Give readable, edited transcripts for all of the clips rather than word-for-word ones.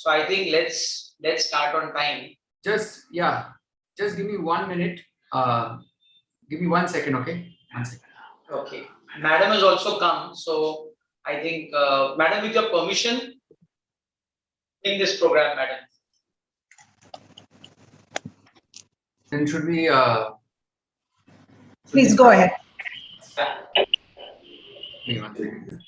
So I think let's start on time. Just give me 1 minute. Give me 1 second, okay? 1 second. Okay. Madam has also come, so I think, Madam, with your permission, in this program, Madam. Then should we? Please go ahead. Give me 1 second.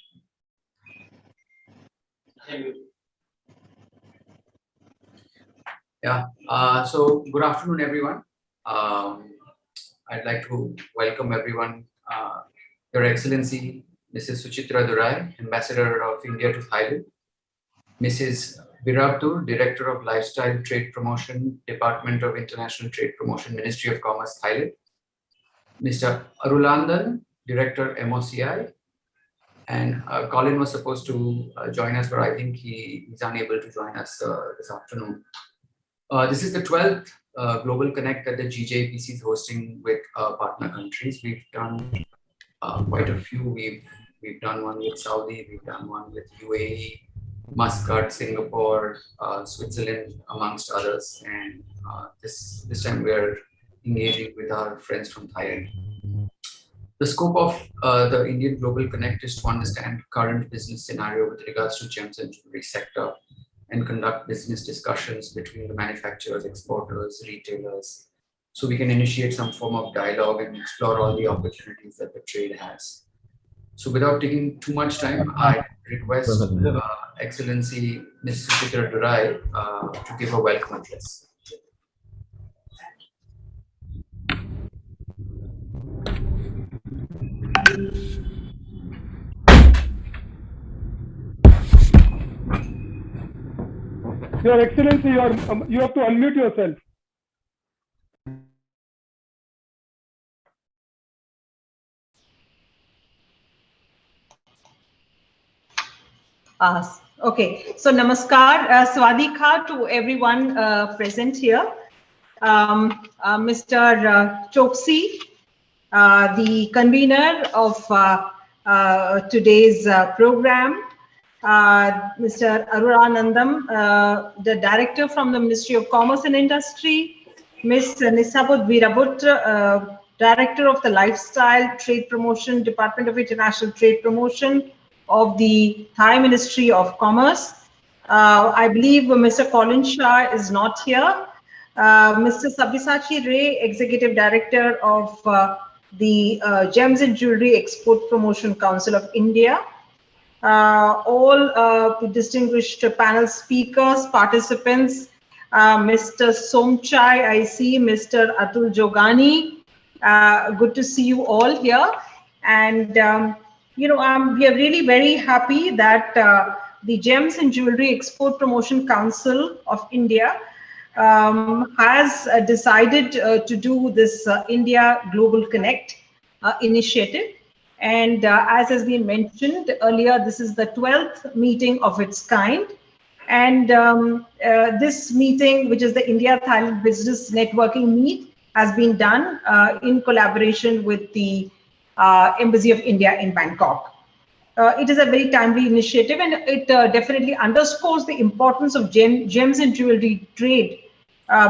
So good afternoon, everyone. I'd like to welcome everyone, Your Excellency, Mrs. Suchitra Durai, Ambassador of India to Thailand, Mrs. Virabdur, Director of Lifestyle Trade Promotion, Department of International Trade Promotion, Ministry of Commerce, Thailand, Mr. Arulandan, Director, MOCI, and Colin was supposed to join us, but I think he's unable to join us this afternoon. This is the 12th Global Connect that the GJPC is hosting with partner countries. We've done quite a few. We've done one with Saudi, we've done one with UAE, Muscat, Singapore, Switzerland, amongst others. And this time we're engaging with our friends from Thailand. The scope of the Indian Global Connect is to understand current business scenario with regards to gems and jewelry sector and conduct business discussions between the manufacturers, exporters, retailers, so we can initiate some form of dialogue and explore all the opportunities that the trade has. So without taking too much time, I request Excellency Ms. Suchitra Durai to give a welcome address. Your Excellency, you have to unmute yourself. Okay, so namaskar, swadika to everyone present here. Mr. Choksi, the convener of today's program, Mr. Arulanandam, the director from the Ministry of Commerce and Industry, Ms. Nisabud Virabut, director of the Lifestyle Trade Promotion, Department of International Trade Promotion of the Thai Ministry of Commerce. I believe Mr. Colin Shah is not here. Mr. Sabyasachi Ray, Executive Director of the Gems and Jewelry Export Promotion Council of India. All distinguished panel speakers, participants, Mr. Somchai, I see Mr. Atul Jogani. Good to see you all here. And, we are really very happy that the Gems and Jewelry Export Promotion Council of India has decided to do this India Global Connect initiative. And as has been mentioned earlier, this is the 12th meeting of its kind. And this meeting, which is the India-Thailand Business Networking Meet, has been done in collaboration with the Embassy of India in Bangkok. It is a very timely initiative, and it definitely underscores the importance of gems and jewelry trade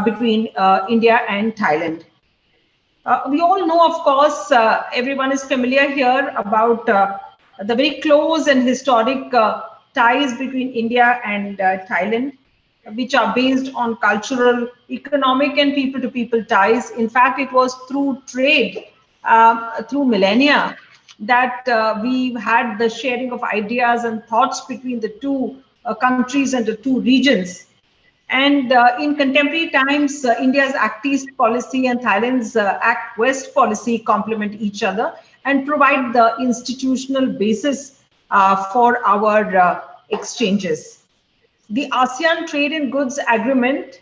between India and Thailand. We all know, of course, everyone is familiar here about the very close and historic ties between India and Thailand, which are based on cultural, economic, and people-to-people ties. In fact, it was through trade, through millennia, that we've had the sharing of ideas and thoughts between the two countries and the two regions. And in contemporary times, India's Act East policy and Thailand's Act West policy complement each other and provide the institutional basis for our exchanges. The ASEAN Trade in Goods Agreement,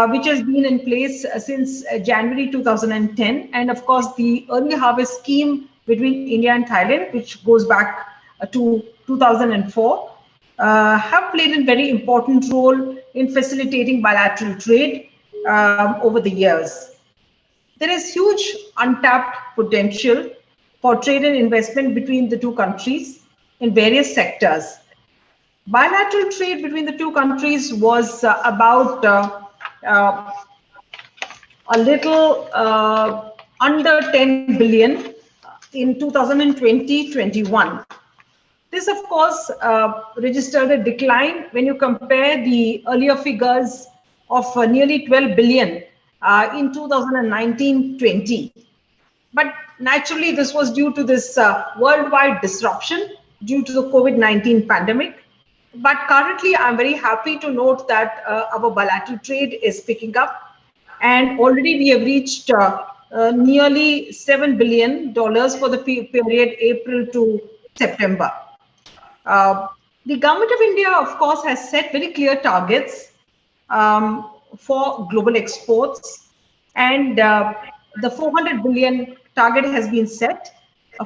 which has been in place since January 2010, and of course the Early Harvest Scheme between India and Thailand, which goes back to 2004, have played a very important role in facilitating bilateral trade over the years. There is huge untapped potential for trade and investment between the two countries in various sectors. Bilateral trade between the two countries was about a little under 10 billion in 2020-21. This, of course, registered a decline when you compare the earlier figures of nearly 12 billion in 2019-20. But naturally, this was due to this worldwide disruption due to the COVID-19 pandemic. But currently, I'm very happy to note that our bilateral trade is picking up. And already we have reached nearly $7 billion for the period April to September. The government of India, of course, has set very clear targets for global exports, and the 400 billion target has been set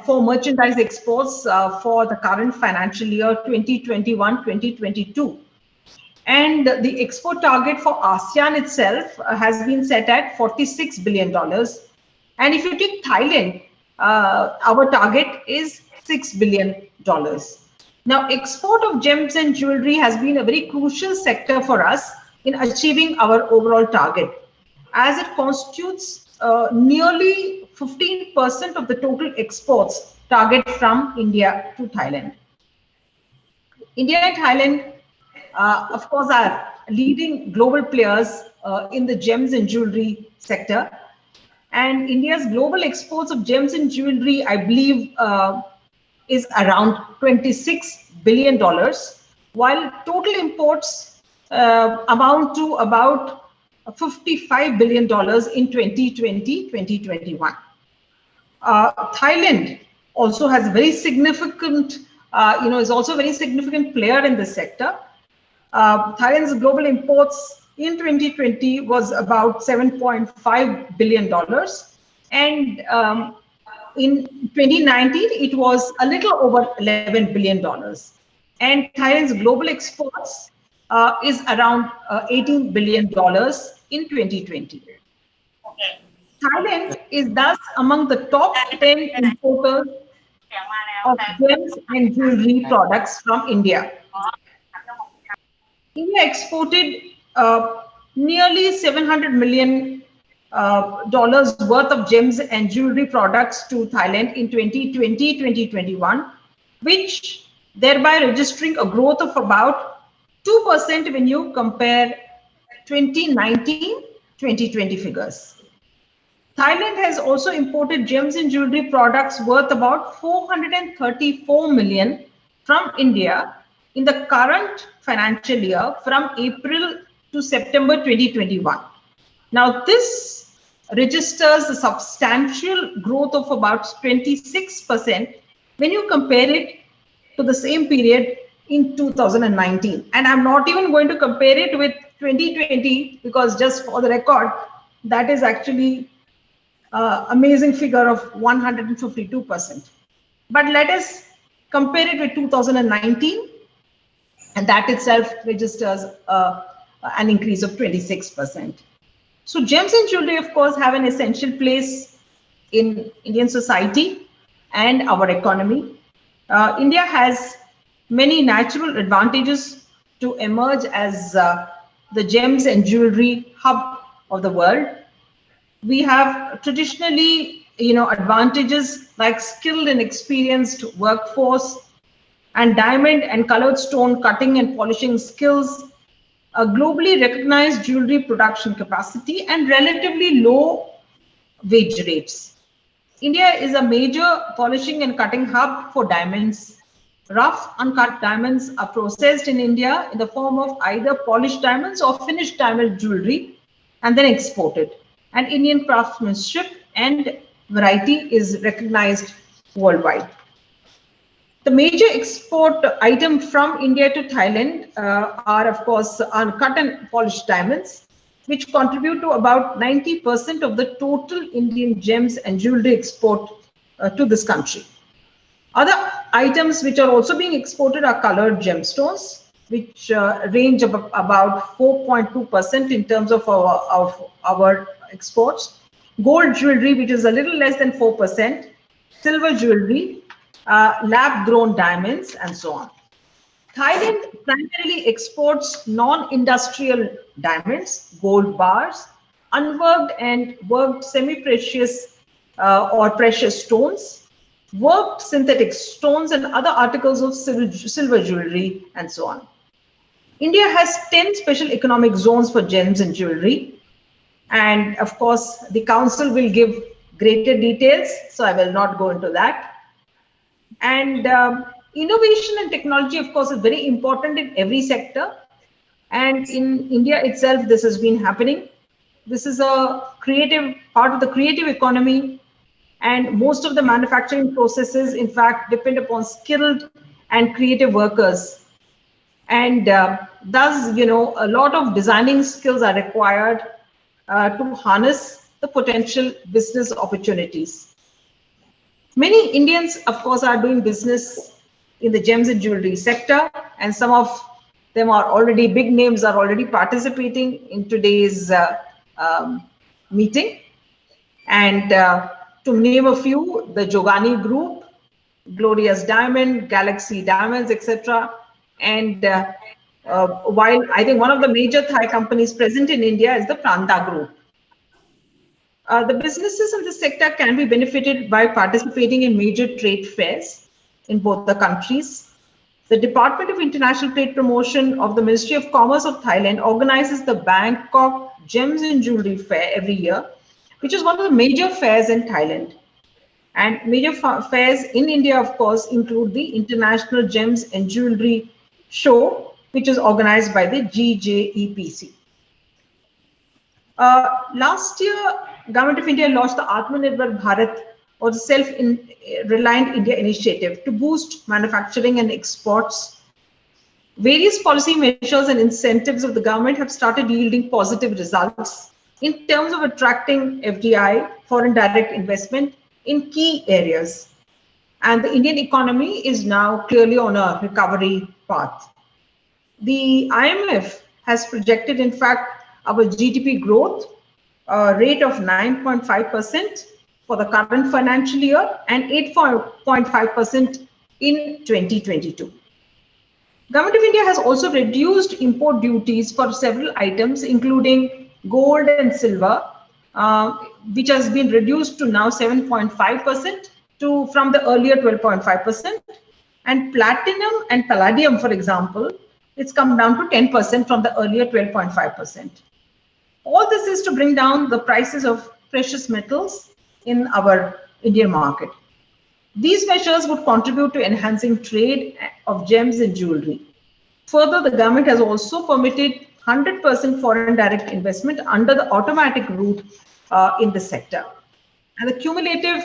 for merchandise exports for the current financial year 2021-2022. And the export target for ASEAN itself has been set at $46 billion. And if you take Thailand, our target is $6 billion. Now, export of gems and jewelry has been a very crucial sector for us in achieving our overall target, as it constitutes nearly 15% of the total exports target from India to Thailand. India and Thailand, of course, are leading global players in the gems and jewelry sector. And India's global exports of gems and jewelry, I believe, is around $26 billion, while total imports amount to about $55 billion in 2020-2021. Thailand also has very significant, is also a very significant player in this sector. Thailand's global imports in 2020 was about $7.5 billion. And in 2019, it was a little over $11 billion. And Thailand's global exports is around $18 billion in 2020. Thailand is thus among the top 10 importers of gems and jewelry products from India. India exported nearly $700 million worth of gems and jewelry products to Thailand in 2020-2021, which thereby registering a growth of about 2% when you compare 2019-2020 figures. Thailand has also imported gems and jewelry products worth about 434 million from India in the current financial year from April to September 2021. Now, this registers a substantial growth of about 26% when you compare it to the same period in 2019. And I'm not even going to compare it with 2020 because, just for the record, that is actually amazing figure of 152%. But let us compare it with 2019, and that itself registers an increase of 26%. So gems and jewelry, of course, have an essential place in Indian society and our economy. India has many natural advantages to emerge as the gems and jewelry hub of the world. We have traditionally, advantages like skilled and experienced workforce, and diamond and colored stone cutting and polishing skills, a globally recognized jewelry production capacity, and relatively low wage rates. India is a major polishing and cutting hub for diamonds. Rough uncut diamonds are processed in India in the form of either polished diamonds or finished diamond jewelry and then exported. And Indian craftsmanship and variety is recognized worldwide. The major export item from India to Thailand are, of course, uncut and polished diamonds, which contribute to about 90% of the total Indian gems and jewelry export to this country. Other items which are also being exported are colored gemstones, which range of about 4.2% in terms of our exports. Gold jewelry, which is a little less than 4%. Silver jewelry, lab-grown diamonds, and so on. Thailand primarily exports non-industrial diamonds, gold bars, unworked and worked semi-precious or precious stones, worked synthetic stones and other articles of silver jewelry and so on. India has 10 special economic zones for gems and jewelry. And of course, the council will give greater details, so I will not go into that. And innovation and technology, of course, is very important in every sector. And in India itself, this has been happening. This is a creative part of the creative economy. And most of the manufacturing processes, in fact, depend upon skilled and creative workers. And thus, you know, a lot of designing skills are required to harness the potential business opportunities. Many Indians, of course, are doing business in the gems and jewelry sector, and some of them are already, big names are already participating in today's meeting. And to name a few, the Jogani Group, Glorious Diamond, Galaxy Diamonds, etc. And while I think one of the major Thai companies present in India is the Pranda Group. The businesses in this sector can be benefited by participating in major trade fairs in both the countries. The Department of International Trade Promotion of the Ministry of Commerce of Thailand organizes the Bangkok Gems and Jewelry Fair every year, which is one of the major fairs in Thailand. And major fairs in India, of course, include the International Gems and Jewelry Show, which is organized by the GJEPC. Last year, Government of India launched the Atmanirbhar Bharat, or the Self-Reliant India initiative, to boost manufacturing and exports. Various policy measures and incentives of the government have started yielding positive results in terms of attracting FDI, foreign direct investment, in key areas. And the Indian economy is now clearly on a recovery path. The IMF has projected, in fact, our GDP growth rate of 9.5% for the current financial year and 8.5% in 2022. Government of India has also reduced import duties for several items, including gold and silver, which has been reduced to now 7.5% from the earlier 12.5%. And platinum and palladium, for example, it's come down to 10% from the earlier 12.5%. All this is to bring down the prices of precious metals in our Indian market. These measures would contribute to enhancing trade of gems and jewelry. Further, the government has also permitted 100% foreign direct investment under the automatic route in the sector. And the cumulative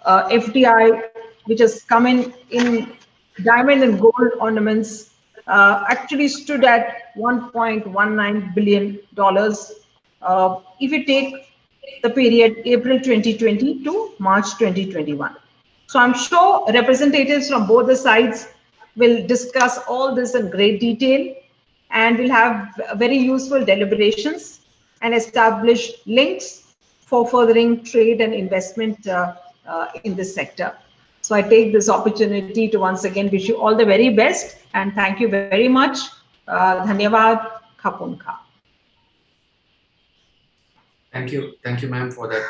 FDI, which has come in diamond and gold ornaments, actually stood at $1.19 billion. If you take the period April 2020 to March 2021. So I'm sure representatives from both the sides will discuss all this in great detail, and will have very useful deliberations and establish links for furthering trade and investment in this sector. So I take this opportunity to once again wish you all the very best, and thank you very much. Dhanyavad, Khapun Kha. Thank you, ma'am, for that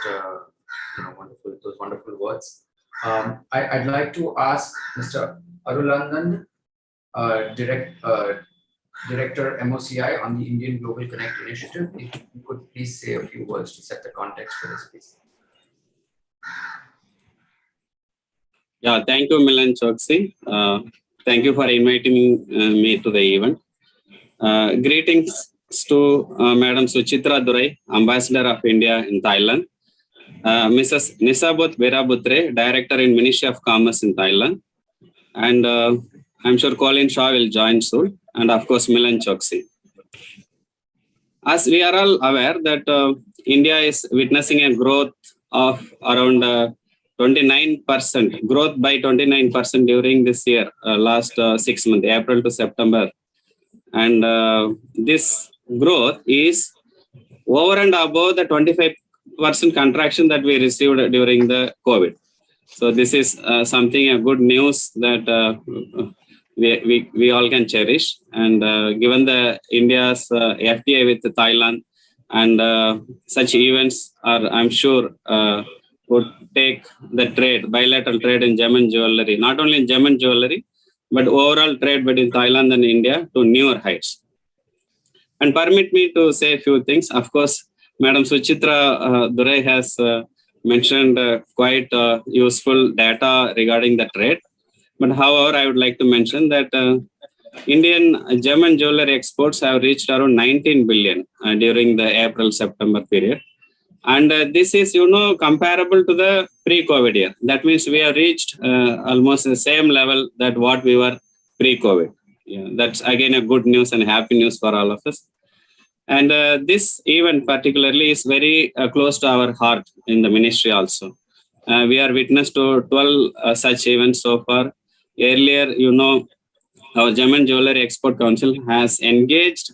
those wonderful words. I'd like to ask Mr. Arulandan, Director MOCI on the Indian Global Connect Initiative, if you could please say a few words to set the context for this, please. Yeah, thank you, Milan Choksi. Thank you for inviting me to the event. Greetings to Madam Suchitra Durai, Ambassador of India in Thailand, Mrs. Nisabut Verabutre, Director in Ministry of Commerce in Thailand, and I'm sure Colin Shaw will join soon, and of course Milan Choksi. As we are all aware that India is witnessing a growth of around 29%, growth by 29% during this year, last 6 months, April to September. And this growth is over and above the 25% contraction that we received during the COVID. So this is something, a good news that we all can cherish. And given the India's FTA with Thailand, and such events are, I'm sure, would take the trade, bilateral trade in gem and jewelry, not only in gem and jewelry, but overall trade between Thailand and India to newer heights. And permit me to say a few things. Of course, Madam Suchitra Durai has mentioned quite useful data regarding the trade. But however, I would like to mention that Indian gem and jewelry exports have reached around 19 billion during the April-September period. And this is, comparable to the pre-COVID year. That means we have reached almost the same level that what we were pre-COVID. Yeah, that's again a good news and happy news for all of us. And this event particularly is very close to our heart in the ministry also. We are witness to 12 such events so far. Earlier, our Gem and Jewelry Export Council has engaged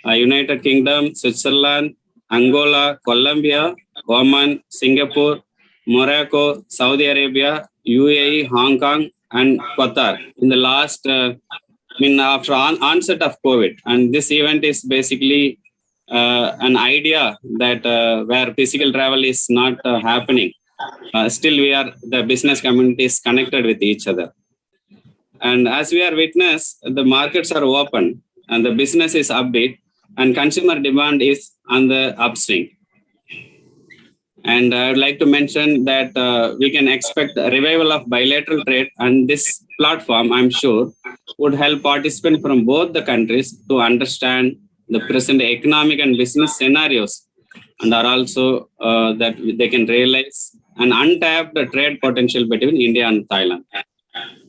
United Kingdom, Switzerland, Angola, Colombia, Oman, Singapore, Morocco, Saudi Arabia, UAE, Hong Kong, and Qatar in the last, after onset of COVID. And this event is basically an idea that where physical travel is not happening. Still, the business community is connected with each other. And as we are witness, the markets are open and the business is upbeat and consumer demand is on the upswing. And I would like to mention that we can expect a revival of bilateral trade, and this platform, I'm sure, would help participants from both the countries to understand the present economic and business scenarios, and are also that they can realize an untapped trade potential between India and Thailand.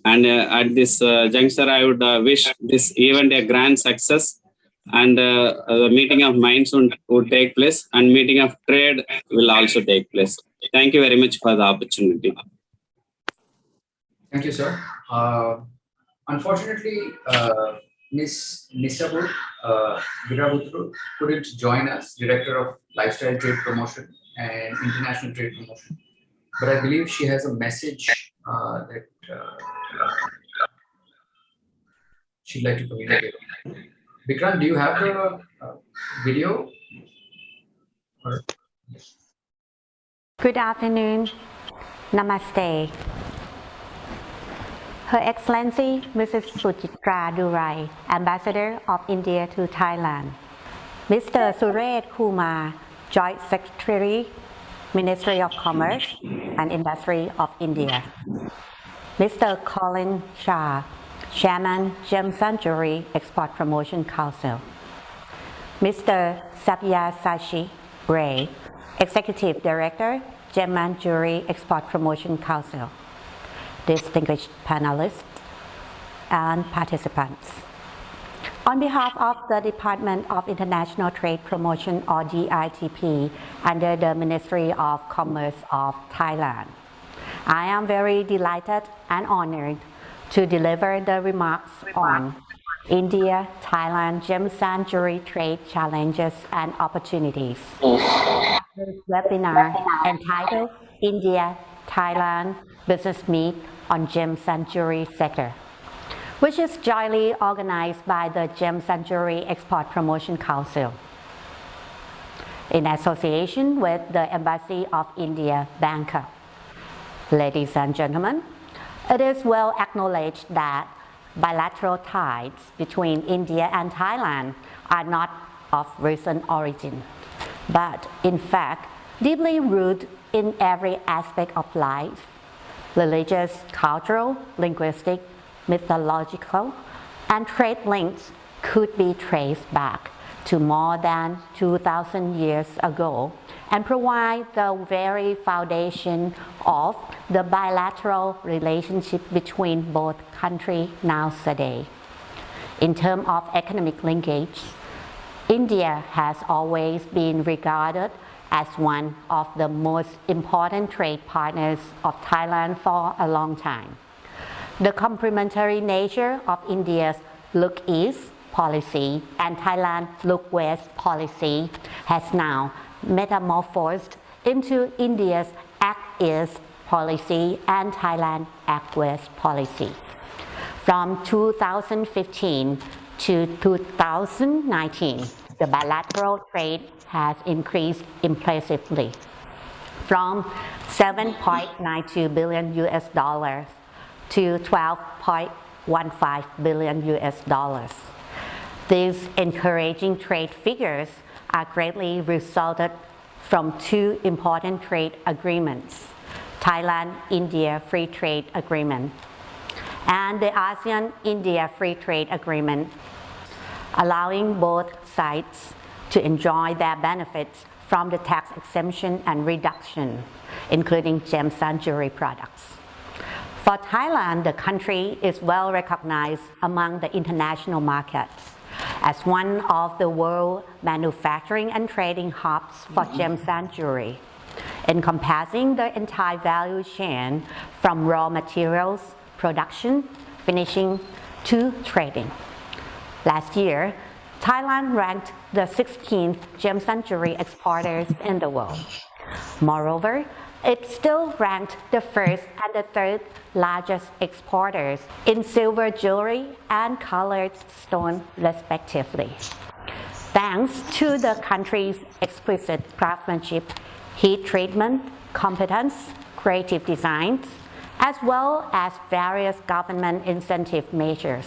And at this juncture, I would wish this event a grand success, and the meeting of minds would take place, and meeting of trade will also take place. Thank you very much for the opportunity. Thank you, sir. Unfortunately, Ms. Nisabur Virabutru couldn't join us, Director of Lifestyle Trade Promotion and International Trade Promotion. But I believe she has a message that she'd like to communicate. Vikrant, do you have the video? Good afternoon. Namaste. Her Excellency Mrs. Suchitra Durai, Ambassador of India to Thailand. Mr. Suresh Kumar, Joint Secretary, Ministry of Commerce and Industry of India. Mr. Colin Shah, Chairman, Gem Sanctuary Export Promotion Council. Mr. Sabyasachi Ray, Executive Director, Gem and Jewelry Export Promotion Council. Distinguished panelists and participants. On behalf of the Department of International Trade Promotion, or DITP, under the Ministry of Commerce of Thailand, I am very delighted and honored to deliver the remarks on India-Thailand Gems and Jewelry Trade Challenges and Opportunities. This webinar entitled India-Thailand Business Meet on Gems and Jewelry Sector, which is jointly organized by the Gems and Jewelry Export Promotion Council in association with the Embassy of India, Bangkok. Ladies and gentlemen, it is well acknowledged that bilateral ties between India and Thailand are not of recent origin, but in fact deeply rooted in every aspect of life: religious, cultural, linguistic, mythological, and trade links could be traced back to more than 2,000 years ago and provide the very foundation of the bilateral relationship between both countries nowadays. In terms of economic linkage, India has always been regarded as one of the most important trade partners of Thailand for a long time. The complementary nature of India's Look East policy and Thailand's Look West policy has now metamorphosed into India's Act East policy and Thailand Act West policy. From 2015 to 2019, the bilateral trade has increased impressively from 7.92 billion US dollars to 12.15 billion US dollars. These encouraging trade figures are greatly resulted from two important trade agreements, Thailand-India Free Trade Agreement and the ASEAN-India Free Trade Agreement, allowing both sides to enjoy their benefits from the tax exemption and reduction, including gems and jewelry products. For Thailand, the country is well recognized among the international markets as one of the world manufacturing and trading hubs for gems and jewelry, encompassing the entire value chain from raw materials, production, finishing, to trading. Last year, Thailand ranked the 16th gems and jewelry exporters in the world. Moreover, it still ranked the first and the third largest exporters in silver jewelry and colored stone respectively. Thanks to the country's exquisite craftsmanship, heat treatment, competence, creative designs, as well as various government incentive measures.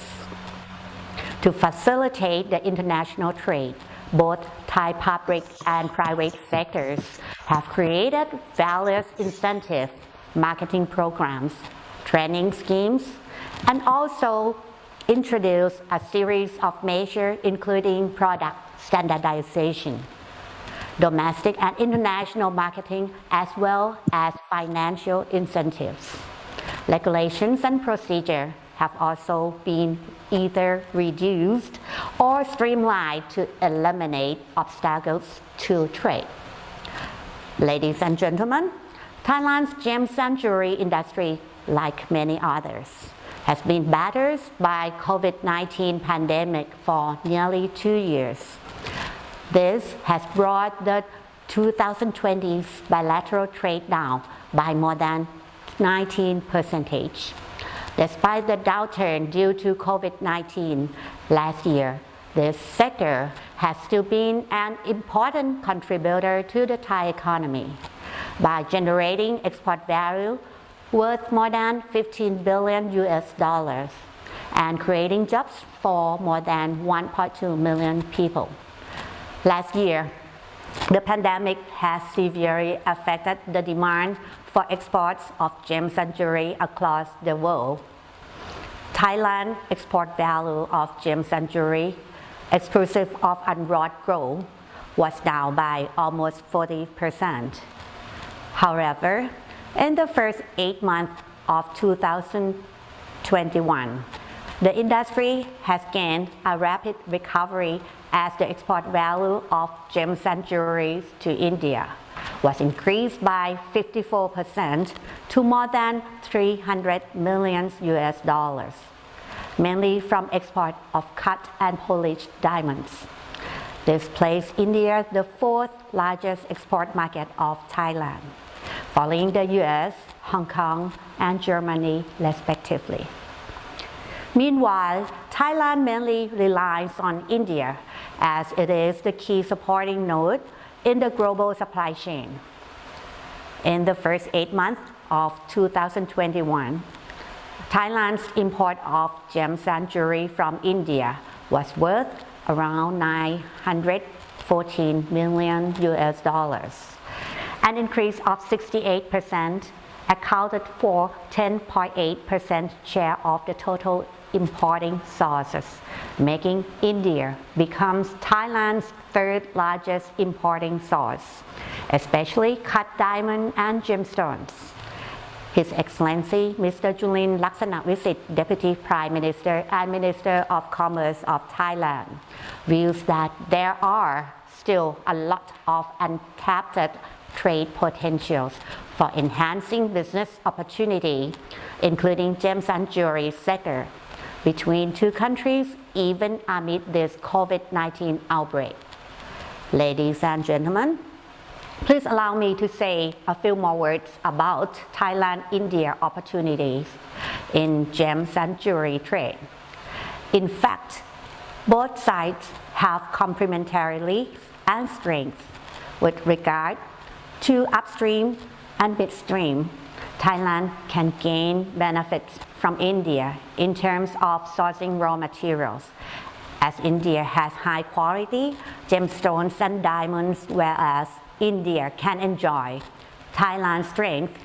To facilitate the international trade, both Thai public and private sectors have created various incentive marketing programs, training schemes, and also introduced a series of measures including product standardization, domestic and international marketing, as well as financial incentives. Regulations and procedures have also been either reduced or streamlined to eliminate obstacles to trade. Ladies and gentlemen, Thailand's gems and jewelry industry, like many others, has been battered by COVID-19 pandemic for nearly 2 years. This has brought the 2020's bilateral trade down by more than 19%. Despite the downturn due to COVID-19 last year, this sector has still been an important contributor to the Thai economy by generating export value worth more than 15 billion US dollars and creating jobs for more than 1.2 million people. Last year, the pandemic has severely affected the demand for exports of gems and jewelry across the world. Thailand's export value of gems and jewelry, exclusive of unwrought gold, was down by almost 40%. However, in the first 8 months of 2021, the industry has gained a rapid recovery as the export value of gems and jewelry to India was increased by 54% to more than 300 million US dollars, mainly from export of cut and polished diamonds. This placed India the fourth largest export market of Thailand, following the US, Hong Kong, and Germany respectively. Meanwhile, Thailand mainly relies on India as it is the key supporting node in the global supply chain. In the first 8 months of 2021, Thailand's import of gems and jewelry from India was worth around 914 million US dollars, an increase of 68%, accounted for 10.8% share of the total importing sources, making India becomes Thailand's third largest importing source, especially cut diamond and gemstones. His Excellency Mr. Julin Laksanavisit, Deputy Prime Minister and Minister of Commerce of Thailand, views that there are still a lot of untapped trade potentials for enhancing business opportunity, including gems and jewelry sector, between two countries even amid this COVID-19 outbreak. Ladies and gentlemen, please allow me to say a few more words about Thailand-India opportunities in gems and jewelry trade. In fact, both sides have complementarity and strengths with regard to upstream and midstream. Thailand can gain benefits from India in terms of sourcing raw materials, as India has high quality gemstones and diamonds, whereas India can enjoy Thailand's strength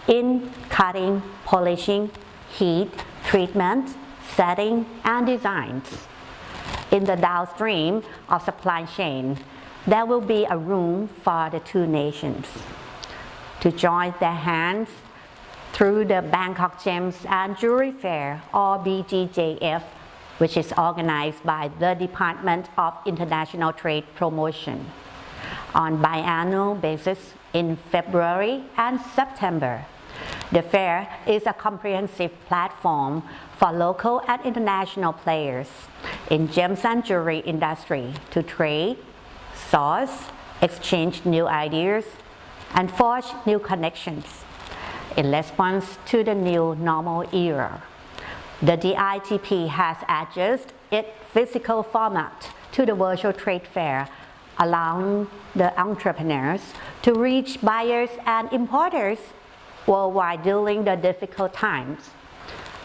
in cutting, polishing, heat, treatment, setting, and designs. In the downstream of supply chain, there will be a room for the two nations to join their hands through the Bangkok Gems and Jewelry Fair, or BGJF, which is organized by the Department of International Trade Promotion on biannual basis in February and September. The fair is a comprehensive platform for local and international players in gems and jewelry industry to trade, source, exchange new ideas, and forge new connections in response to the new normal era. The DITP has adjusted its physical format to the virtual trade fair, allowing the entrepreneurs to reach buyers and importers worldwide during the difficult times.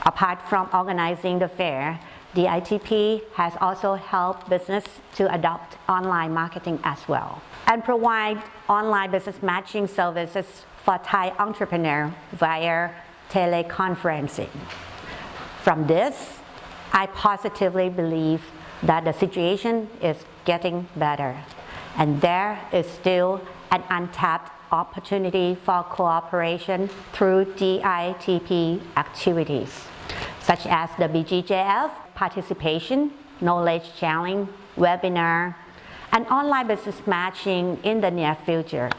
Apart from organizing the fair, the ITP has also helped business to adopt online marketing as well and provide online business matching services for Thai entrepreneurs via teleconferencing. From this, I positively believe that the situation is getting better, and there is still an untapped opportunity for cooperation through DITP activities, such as the BGJF participation, knowledge sharing, webinar, and online business matching in the near future.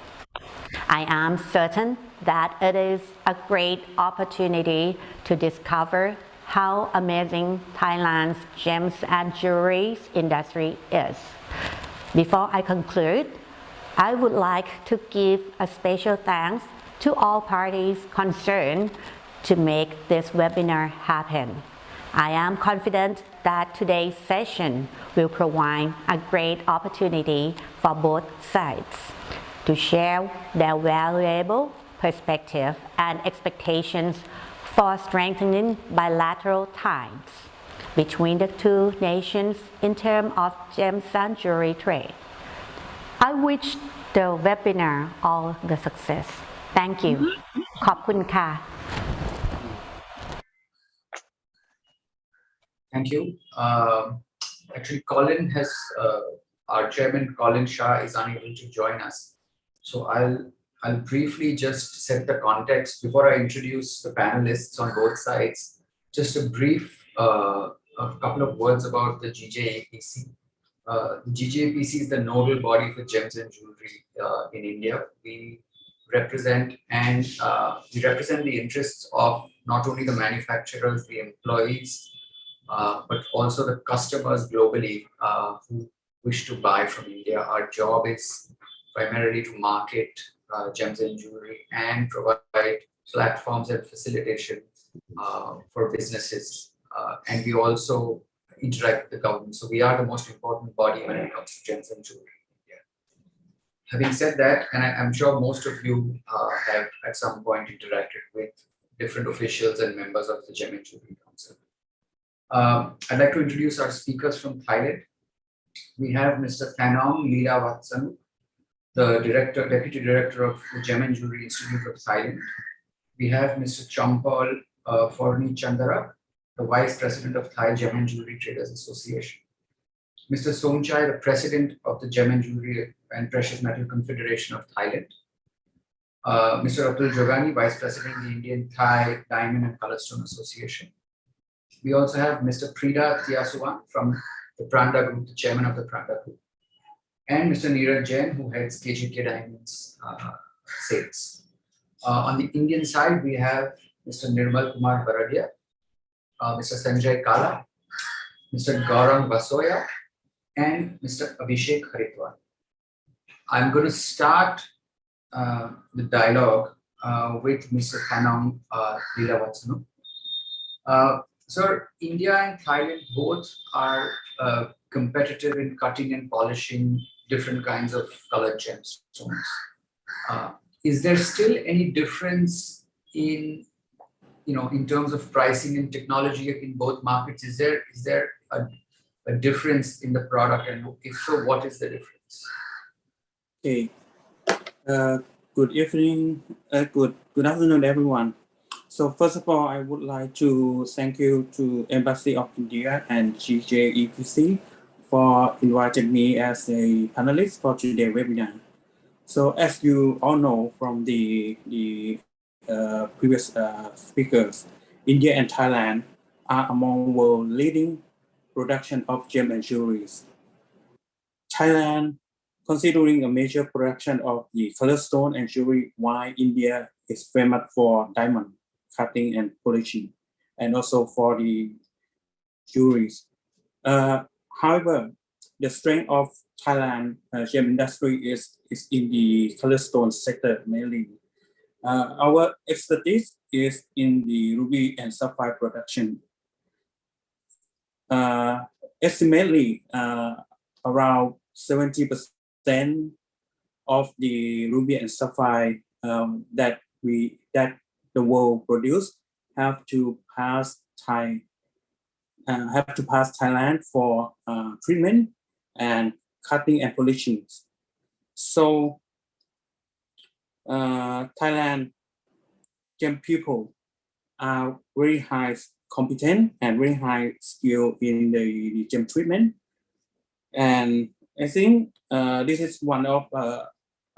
I am certain that it is a great opportunity to discover how amazing Thailand's gems and jewelry industry is. Before I conclude, I would like to give a special thanks to all parties concerned to make this webinar happen. I am confident that today's session will provide a great opportunity for both sides to share their valuable perspective and expectations for strengthening bilateral ties between the two nations in terms of gems and jewelry trade. I wish the webinar all the success. Thank you. ขอบคุณค่ะ Thank you. Actually, Colin has, our chairman, Colin Shah, is unable to join us. So I'll briefly just set the context before I introduce the panelists on both sides. Just a brief, a couple of words about the GJAPC. The GJAPC is the nodal body for gems and jewelry in India. We represent the interests of not only the manufacturers, the employees, but also the customers globally who wish to buy from India. Our job is primarily to market gems and jewelry and provide platforms and facilitation for businesses. And we also interact with the government. So we are the most important body when it comes to gems and jewelry in India. Having said that, and I'm sure most of you have at some point interacted with different officials and members of the Gem and Jewelry Council. I'd like to introduce our speakers from Thailand. We have Mr. Thanong Leelavatsanu, the Deputy Director of the Gem and Jewelry Institute of Thailand. We have Mr. Champal Forni Chandara, the Vice President of Thai Gem and Jewelry Traders Association. Mr. Somchai, the President of the Gem and Jewelry and Precious Metal Confederation of Thailand. Mr. Atul Jogani, Vice President of the Indian Thai Diamond and Colorstone Association. We also have Mr. Prida Tiasuwan from the Pranda Group, the Chairman of the Pranda Group. And Mr. Neeraj Jain, who heads KGK Diamonds sales. On the Indian side, we have Mr. Nirmal Kumar Baradia, Mr. Sanjay Kala, Mr. Gaurang Basoya, and Mr. Abhishek Haritwar. I'm going to start the dialogue with Mr. Thanong Leelavatsanu. Sir, India and Thailand both are competitive in cutting and polishing different kinds of colored gemstones. Is there still any difference in, in terms of pricing and technology in both markets? Is there a difference in the product, and if so, what is the difference? Okay. Good evening. Good afternoon, everyone. So first of all, I would like to thank you to Embassy of India and GJEPC for inviting me as a panelist for today's webinar. So as you all know from the previous speakers, India and Thailand are among world leading production of gem and jewelries. Thailand, considering a major production of the color stone and jewelry, while India is famous for diamond cutting and polishing, and also for the jewelries. However, the strength of Thailand gem industry is in the color stone sector mainly. Our expertise is in the ruby and sapphire production. Estimately, around 70% of the ruby and sapphire that the world produce have to pass Thailand for treatment and cutting and polishing. So Thailand gem people are very high competent and very high skill in the gem treatment. And I think this is one of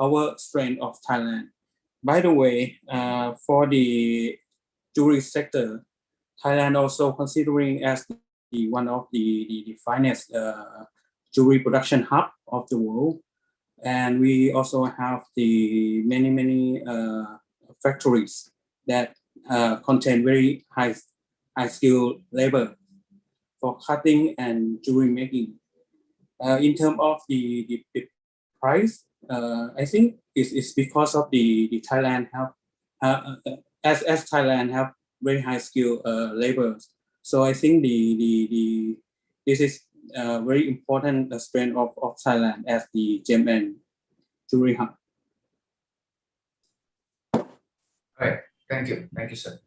our strength of Thailand. By the way, for the jewelry sector, Thailand also considering as one of the finest jewelry production hub of the world. And we also have the many factories that contain very high skilled labor for cutting and jewelry making. In terms of the price, I think it's because of the Thailand have as Thailand have very high skilled labor. So I think this is very important strength of Thailand as the gem and jewelry hub. All right, thank you, sir.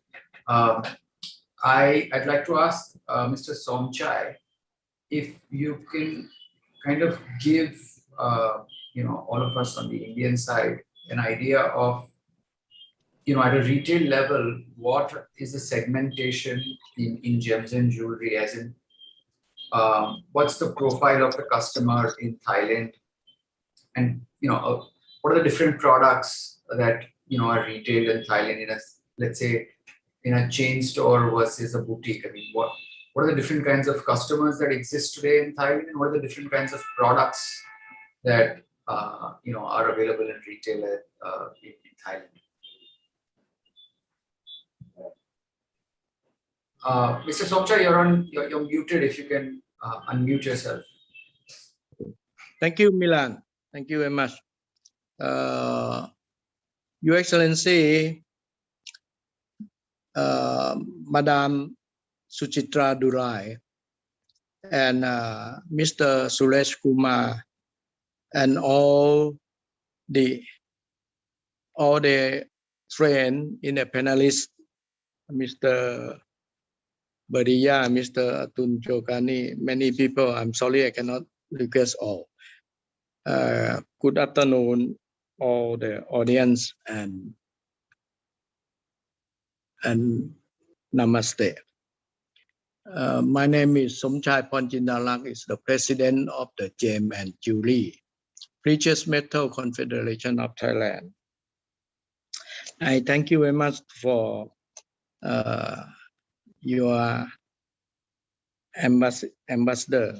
I'd like to ask Mr. Somchai if you can kind of give all of us on the Indian side an idea of at a retail level, what is the segmentation in gems and jewelry, as in what's the profile of the customer in Thailand, and what are the different products that are retailed in Thailand in a, let's say, in a chain store versus a boutique? I mean, what are the different kinds of customers that exist today in Thailand, and what are the different kinds of products that are available in retail in Thailand? Mr. Somcha, you're muted. If you can unmute yourself. Thank you, Milan. Thank you very much. Your Excellency, Madam Suchitra Durai, and Mr. Suresh Kumar, and all the friends in the panelists, Mr. Badiya, Mr. Atun Jogani, many people. I'm sorry I cannot request all. Good afternoon, all the audience, and namaste. My name is Somchai Ponjindarak, is the president of the Gem and Jewelry Precious Metal Confederation of Thailand. I thank you very much for your ambassador,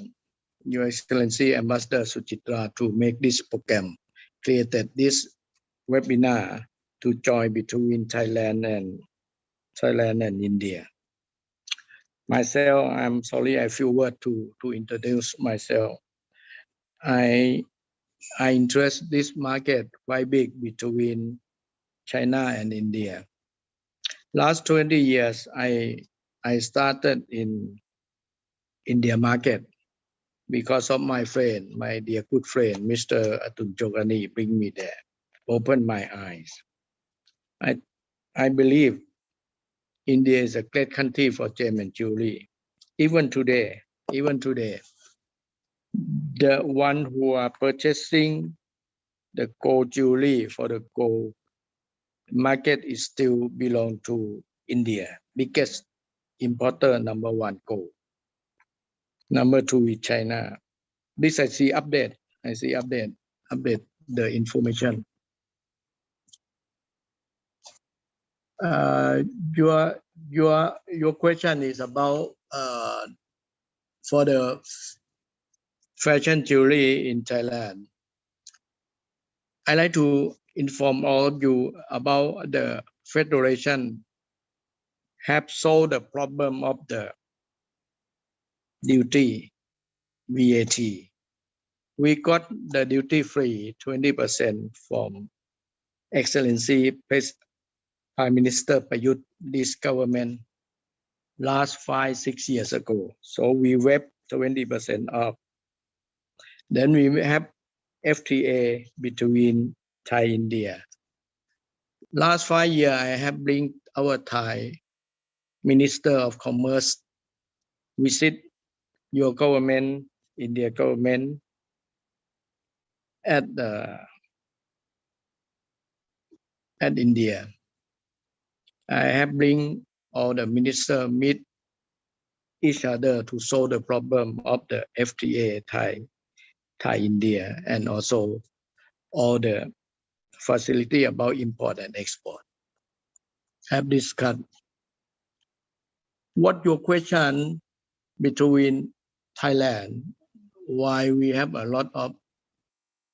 Your Excellency Ambassador Suchitra, to make this program, created this webinar to join between Thailand and India. Myself, I'm sorry, I feel word to introduce myself. I interest this market quite big between China and India. Last 20 years, I I started in India market because of my friend, my dear good friend, Mr. Atul Jogani, bring me there, opened my eyes. I believe India is a great country for gem and jewelry. Even today, the one who are purchasing the gold jewelry for the gold market is still belong to India, biggest importer, number one gold. Number two is China. This I see update. Update the information. Your question is about for the fashion jewelry in Thailand. I like to inform all of you about the federation have solved the problem of the duty VAT. We got the duty free 20% from Excellency Prime Minister Prayut, this government last 5-6 years ago. So we waived 20% off. Then we have FTA between Thai India. Last 5 years, I have bring our Thai Minister of Commerce visit your government, India government, at India. I have bring all the minister meet each other to solve the problem of the FTA Thai India, and also all the facility about import and export. Have discussed what your question between Thailand, why we have a lot of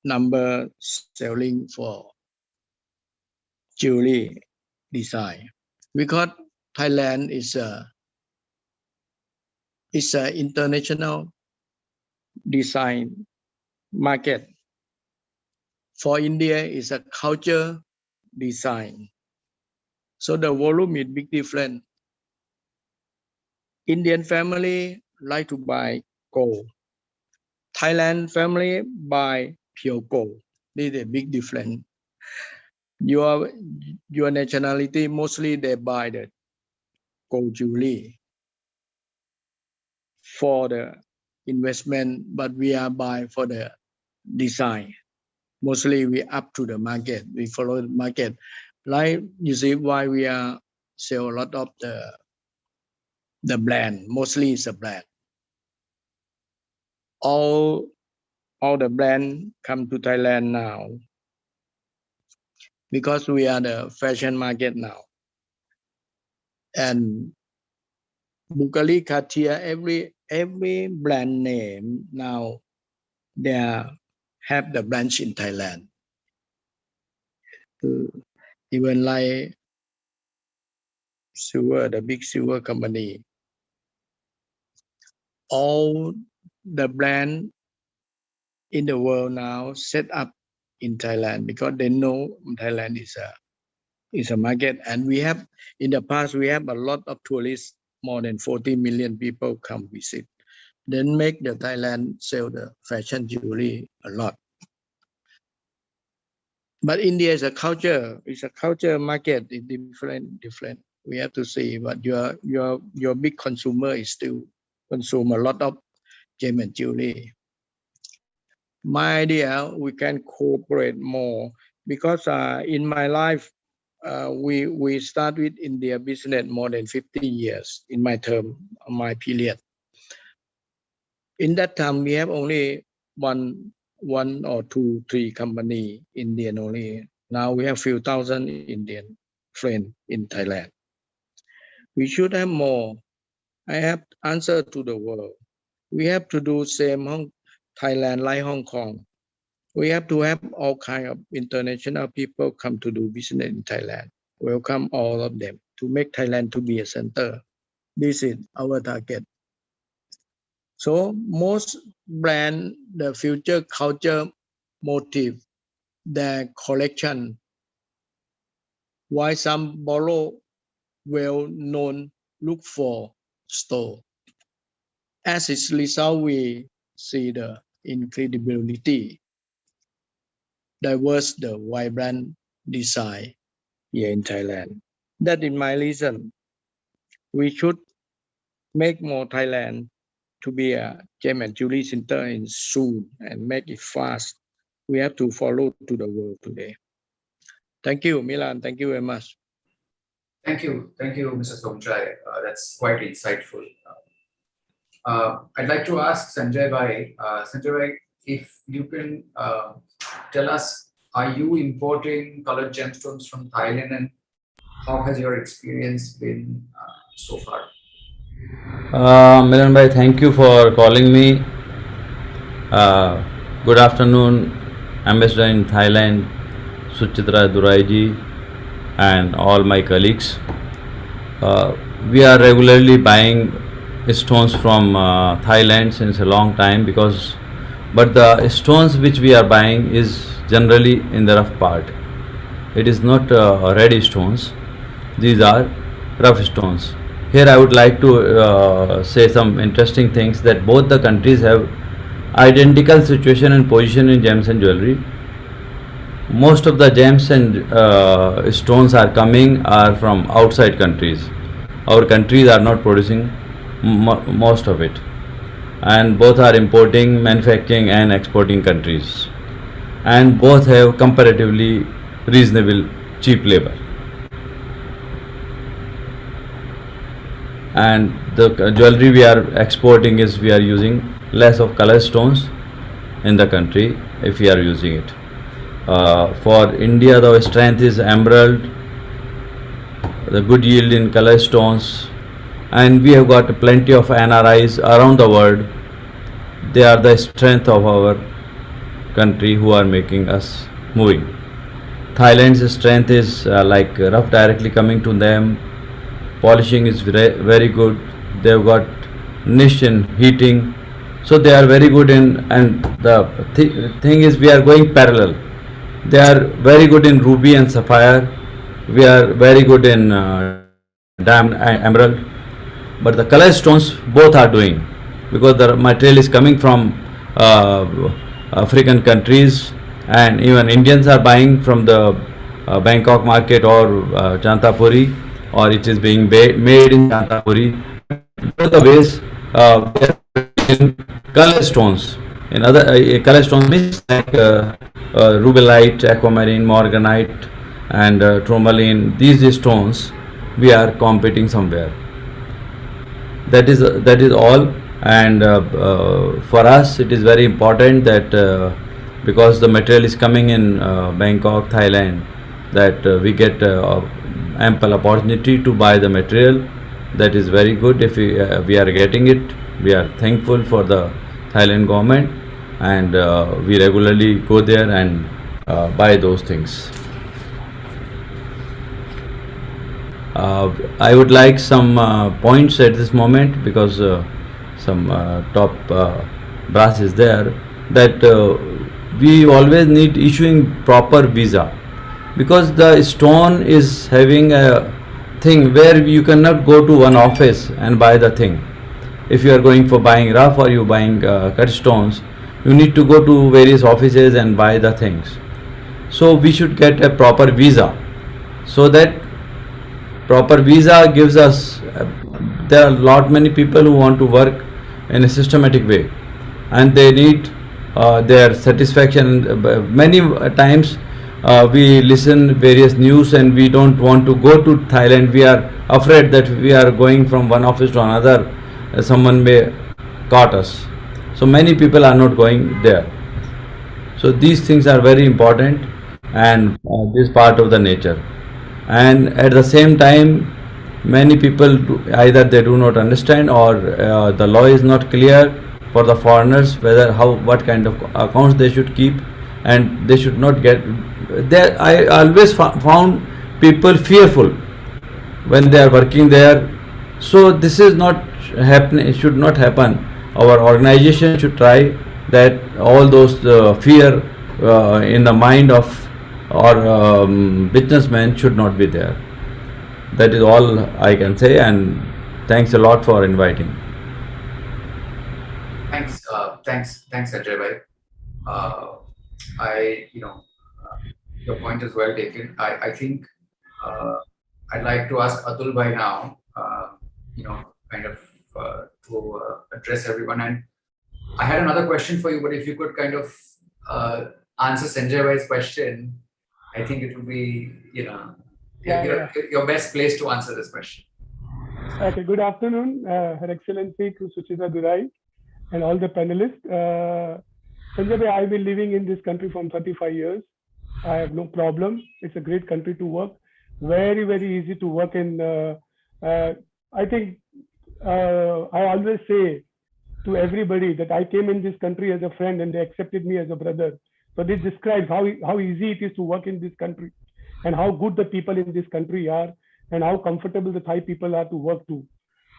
number selling for jewelry design, because Thailand is a international design market. For India is a culture design. So the volume is big different. Indian family like to buy gold. Thailand family buy pure gold. This is a big difference. Your nationality, mostly they buy the gold jewelry for the investment, but we are buy for the design. Mostly we up to the market. We follow the market. Like you see why we are sell a lot of the brand. Mostly it's a brand. All the brand come to Thailand now because we are the fashion market now. And Bugatti, Cartier, every brand name now they have the branch in Thailand. Even like silver, the big silver company, all the brand in the world now set up in Thailand because they know Thailand is a market. And we have, in the past, we have a lot of tourists, more than 40 million people come visit. Then make the Thailand sell the fashion jewelry a lot. But India is a culture. It's a culture market. It's different. We have to see. But your big consumer is still consume a lot of gem and jewelry. My idea, we can cooperate more because in my life, we start with India business more than 50 years in my term, my period. In that time, we have only one or two, three company Indian only. Now we have few thousand Indian friends in Thailand. We should have more. I have answer to the world. We have to do same Thailand like Hong Kong. We have to have all kind of international people come to do business in Thailand. Welcome all of them to make Thailand to be a center. This is our target. So most brand, the future culture motive, their collection, why some borrow well-known look for store. As its result, we see the incredibility, diverse, the vibrant design here in Thailand. That in my reason, we should make more Thailand to be a gem and jewelry center in soon and make it fast. We have to follow to the world today. Thank you, Milan. Thank you very much. Thank you, Mr. Somchai. That's quite insightful. I'd like to ask Sanjay Bhai, if you can tell us, are you importing colored gemstones from Thailand, and how has your experience been so far? Milan bhai, thank you for calling me. Good afternoon, Ambassador in Thailand, Suchitra Durai ji, and all my colleagues. We are regularly buying stones from Thailand since a long time, but the stones which we are buying is generally in the rough part. It is not ready stones. These are rough stones. Here I would like to say some interesting things, that both the countries have identical situation and position in gems and jewelry. Most of the gems and stones are from outside countries. Our countries are not producing most of it, and both are importing, manufacturing and exporting countries, and both have comparatively reasonable cheap labor. And the jewelry we are exporting we are using less of color stones in the country if we are using it. For India, the strength is emerald, the good yield in color stones, and we have got plenty of NRIs around the world. They are the strength of our country who are making us moving. Thailand's strength is like rough directly coming to them. Polishing is very good. They've got niche in heating, so they are very good in. And the thing is, we are going parallel. They are very good in ruby and sapphire. We are very good in diamond and emerald. But the color stones both are doing, because the material is coming from African countries, and even Indians are buying from the Bangkok market or Chantapuri, or it is being made in Chantapuri. Both the ways in color stones. In other color stones means like rubellite, aquamarine, morganite and tourmaline. These stones we are competing somewhere. That is all. And for us it is very important that because the material is coming in Bangkok, Thailand, that we get ample opportunity to buy the material. That is very good. If we are getting it, we are thankful for the Thailand government, and we regularly go there and buy those things. I would like some points at this moment, because some top brass is there, that we always need issuing proper visa, because the stone is having a thing where you cannot go to one office and buy the thing. If you are going for buying rough or you buying cut stones, you need to go to various offices and buy the things. So we should get a proper visa, so that proper visa gives us there are many people who want to work in a systematic way, and they need their satisfaction. Many times we listen various news and we don't want to go to Thailand. We are afraid that we are going from one office to another, someone may caught us. So many people are not going there. So these things are very important, and this part of the nature. And at the same time, many people either they do not understand, or the law is not clear for the foreigners whether what kind of accounts they should keep, and they should not get there. I always found people fearful when they are working there. So this is not happening. It should not happen. Our organization should try that all those fear in the mind of our businessmen should not be there. That is all I can say, and Thanks a lot for inviting. Thanks, Ajay bhai. Your point is well taken. I think I'd like to ask Atul bhai now, kind of to address everyone. And I had another question for you, but if you could kind of answer Sanjay bhai's question, I think it would be, your best place to answer this question. Okay, good afternoon, Her Excellency Suchitra Durai and all the panelists. Sanjay bhai, I've been living in this country for 35 years. I have no problem. It's a great country to work. Very, very easy to work in. I think I always say to everybody that I came in this country as a friend and they accepted me as a brother. So this describes how easy it is to work in this country and how good the people in this country are and how comfortable the Thai people are to work to.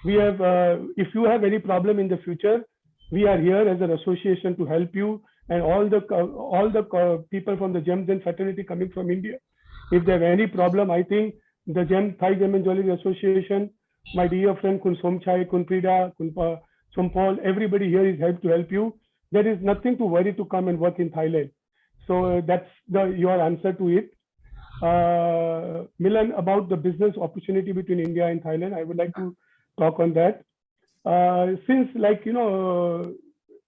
We have, if you have any problem in the future, we are here as an association to help you and all the people from the Gems and Fraternity coming from India. If they have any problem, I think the Thai Gem and Jewelry Association, my dear friend Kun Somchai, Kun Prida, Kun Sompol, everybody here is help to help you. There is nothing to worry to come and work in Thailand. So that's your answer to it. Milan, about the business opportunity between India and Thailand, I would like to talk on that. Since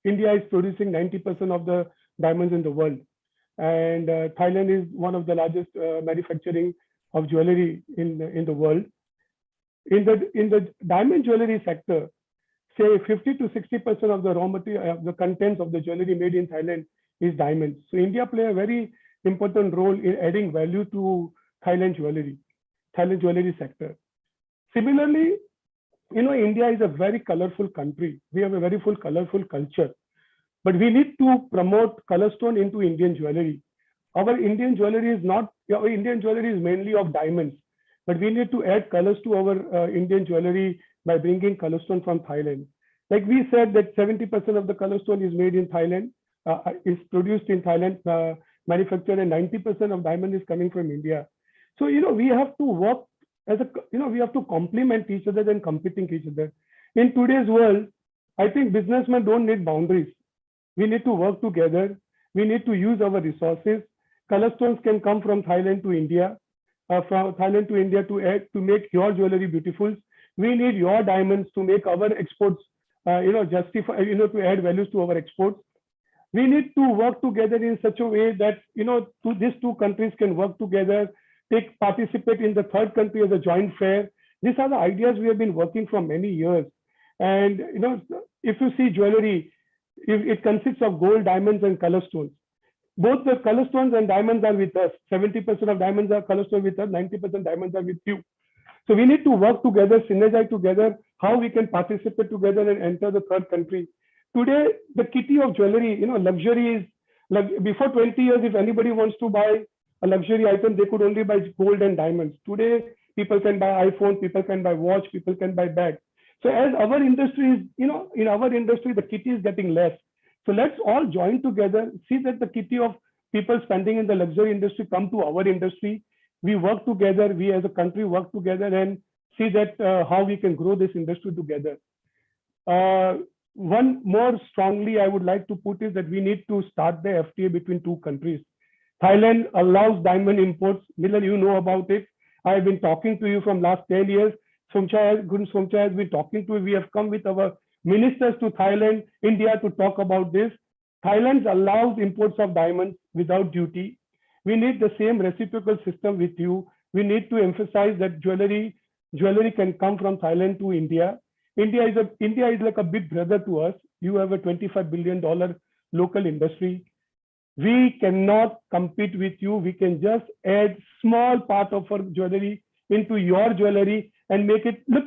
India is producing 90% of the diamonds in the world, and Thailand is one of the largest manufacturing of jewelry in the world. In the diamond jewelry sector, say 50 to 60% of the raw material, the contents of the jewelry made in Thailand is diamonds. So India play a very important role in adding value to Thailand jewelry sector. Similarly, India is a very colorful country. We have a very colorful culture, but we need to promote color stone into Indian jewelry. Our Indian jewelry is mainly of diamonds, but we need to add colors to our Indian jewelry by bringing color stone from Thailand. Like we said that 70% of the color stone is made in Thailand, is produced in Thailand, manufactured, and 90% of diamond is coming from India. So, we have to work as we have to complement each other than competing each other. In today's world, I think businessmen don't need boundaries. We need to work together. We need to use our resources. Color stones can come from Thailand to India, to make your jewelry beautiful. We need your diamonds to make our exports, to add values to our exports. We need to work together in such a way that, these two countries can work together, participate in the third country as a joint fair. These are the ideas we have been working for many years. And, if you see jewelry, it consists of gold, diamonds, and color stones. Both the color stones and diamonds are with us. 70% of diamonds are color stones with us, 90% diamonds are with you. So we need to work together, synergize together, how we can participate together and enter the third country. Today, the kitty of jewelry, luxury is, like before 20 years, if anybody wants to buy a luxury item, they could only buy gold and diamonds. Today, people can buy iPhone, people can buy watch, people can buy bags. So as our industry is, in our industry, the kitty is getting less. So let's all join together, see that the kitty of people spending in the luxury industry come to our industry. We work together, we as a country work together and see that how we can grow this industry together. One more strongly I would like to put is that we need to start the FTA between two countries. Thailand allows diamond imports. Milan, you know about it. I have been talking to you from last 10 years. Gun Somchai has been talking to you. We have come with our ministers to Thailand, India to talk about this. Thailand allows imports of diamonds without duty. We need the same reciprocal system with you. We need to emphasize that jewelry can come from Thailand to India. India is like a big brother to us. You have a $25 billion local industry. We cannot compete with you. We can just add small part of our jewelry into your jewelry and make it look.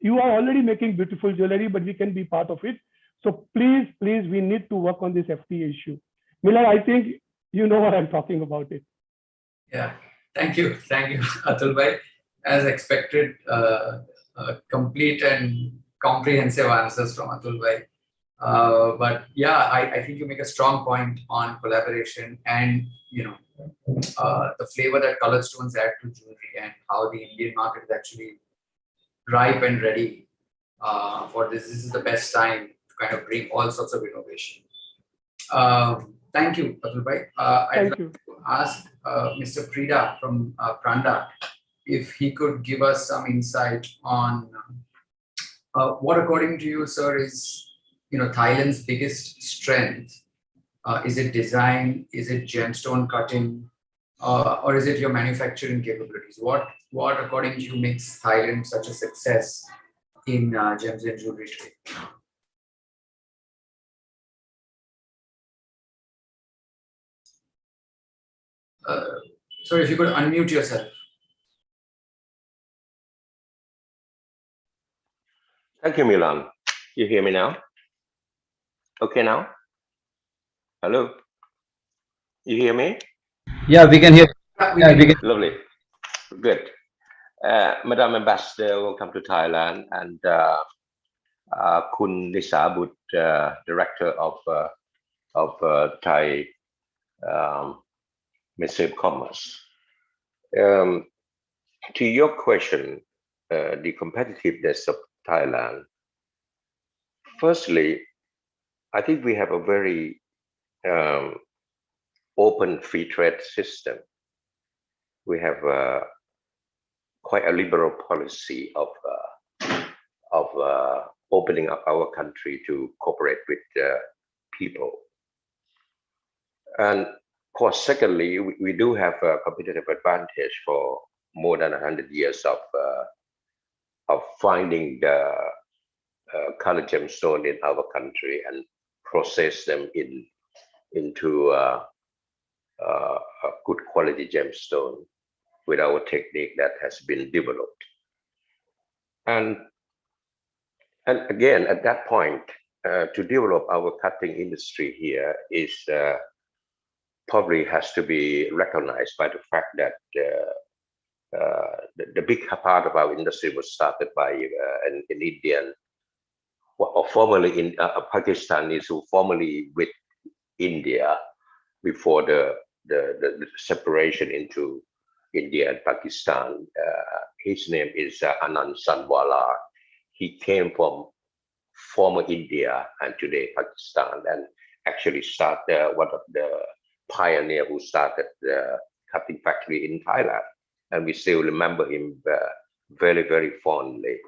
You are already making beautiful jewelry, but we can be part of it. So please, we need to work on this FTA issue. Milan, I think you know what I'm talking about it. Yeah, thank you, Atul bhai. As expected, complete and comprehensive answers from Atul bhai. But yeah, I think you make a strong point on collaboration and the flavor that colored stones add to jewelry and how the Indian market is actually ripe and ready for this. This is the best time to kind of bring all sorts of innovation. Thank you, Atul Bhai. I'd Thank like you. to ask Mr. Prida from Pranda if he could give us some insight on what, according to you, sir, is Thailand's biggest strength. Is it design? Is it gemstone cutting? Or is it your manufacturing capabilities? What according to you makes Thailand such a success in gems and jewelry trade? Sorry, if you could unmute yourself. Thank you, Milan. You hear me now? Okay now? Hello? You hear me? Yeah, we can hear. Yeah, we can. Lovely. Good. Madam Ambassador, welcome to Thailand, and Kun Nisabut, Director of Thai Ministry of Commerce. To your question, the competitiveness of Thailand. Firstly, I think we have a very open free trade system. We have quite a liberal policy of opening up our country to cooperate with people. And of course, secondly, we do have a competitive advantage for more than 100 years of finding the colored gemstone in our country and process them into a good quality gemstone with our technique that has been developed. And again, at that point, to develop our cutting industry here is probably has to be recognized by the fact that the big part of our industry was started by an Indian, or formerly in Pakistanis who formerly with India before the separation into India and Pakistan. His name is Anand Sanwala. He came from former India and today Pakistan, and actually started one of the pioneer who started the cutting factory in Thailand, and we still remember him very, very fondly.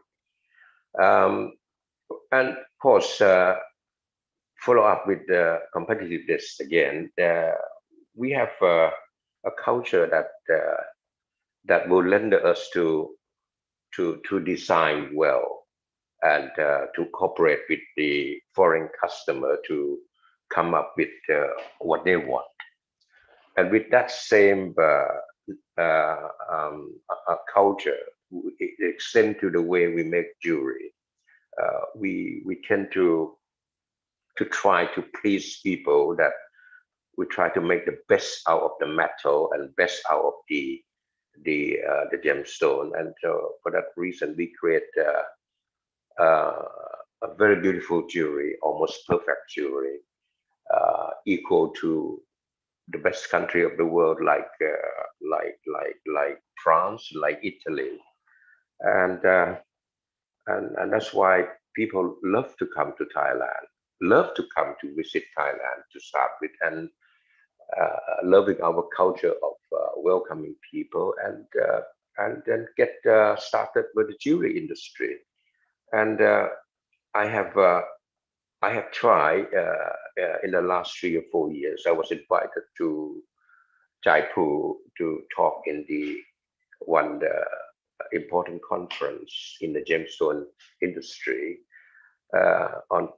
And of course, follow up with the competitiveness again. We have a culture that will lend us to design well and to cooperate with the foreign customer to come up with what they want. And with that same culture, it extends to the way we make jewelry. We tend to try to please people, that we try to make the best out of the metal and best out of the gemstone, and for that reason we create a very beautiful jewelry, almost perfect jewelry, equal to the best country of the world, like France, like Italy, and that's why people love to come to Thailand, love to come to visit Thailand to start with, and loving our culture of welcoming people, and then get started with the jewelry industry. And I have tried in the last 3 or 4 years. I was invited to Jaipur to talk in the one important conference in the gemstone industry in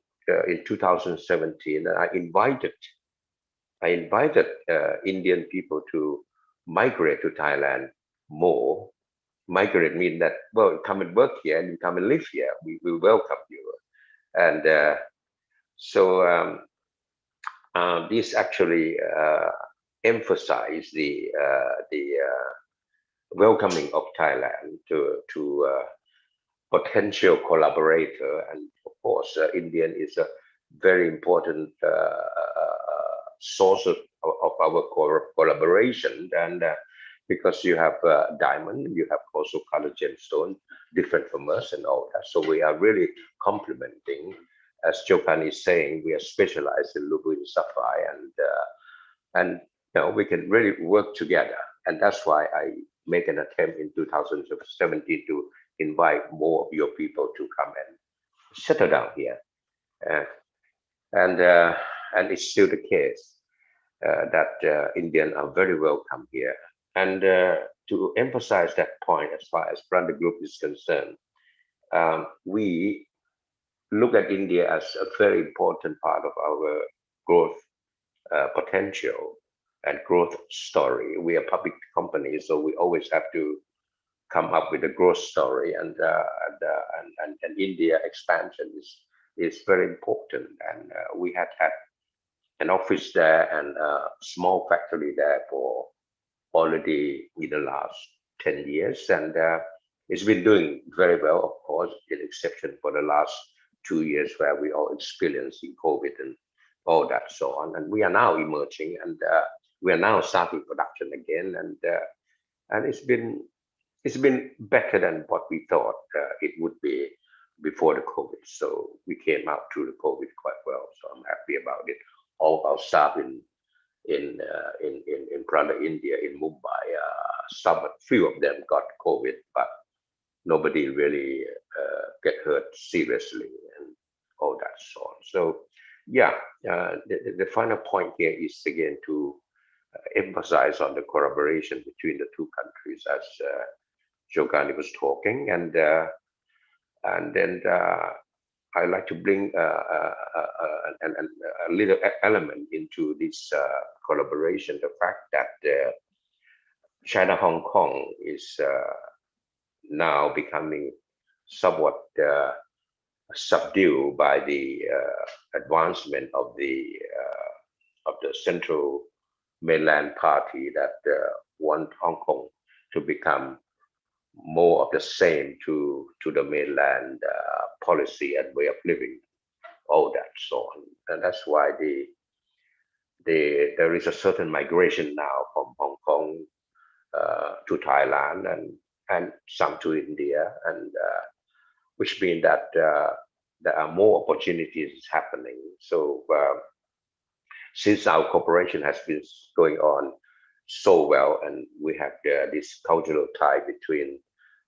2017. And I invited Indian people to migrate to Thailand more. Migrate means that, well, come and work here and you come and live here. We will welcome you. And so this actually emphasize the welcoming of Thailand to potential collaborator. And of course, Indian is a very important source of our collaboration, and because you have diamond, you have also colored gemstone, different from us and all that. So we are really complementing. As Jokan is saying, we are specialized in lubu sapphire, and we can really work together. And that's why I make an attempt in 2017 to invite more of your people to come and settle down here. And it's still the case that Indians are very welcome here. And to emphasize that point, as far as Brother Group is concerned, we look at India as a very important part of our growth potential and growth story. We are a public company, so we always have to come up with a growth story, and India expansion is very important. And we had an office there and a small factory there for already in the last 10 years, and it's been doing very well, of course, with exception for the last 2 years where we all experiencing COVID and all that so on. And we are now emerging, and we are now starting production again, and it's been better than what we thought it would be before the COVID. So we came out through the COVID quite well. So I'm happy about it. All our staff in Prana, India, in Mumbai, few of them got COVID, but nobody really get hurt seriously and all that so on. So yeah, the final point here is again to emphasize on the collaboration between the two countries, as Jogani was talking, and then I like to bring a little element into this collaboration, the fact that China-Hong Kong is now becoming somewhat subdued by the advancement of the Central Mainland Party that want Hong Kong to become more of the same to the mainland policy and way of living, all that so on. And that's why there is a certain migration now from Hong Kong to Thailand and some to India, and which means that there are more opportunities happening. So since our cooperation has been going on so well, and we have this cultural tie between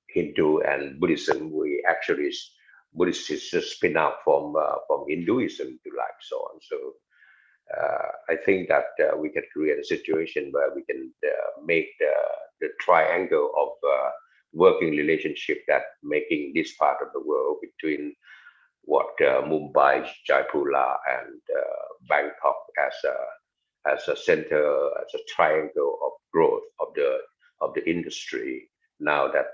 Hindu and Buddhism, we actually Buddhist is a spin out from Hinduism, if you like, so on. So I think that we can create a situation where we can make the triangle of working relationship that making this part of the world between what Mumbai, Jaipur, and Bangkok as a center, as a triangle of growth of the industry. Now that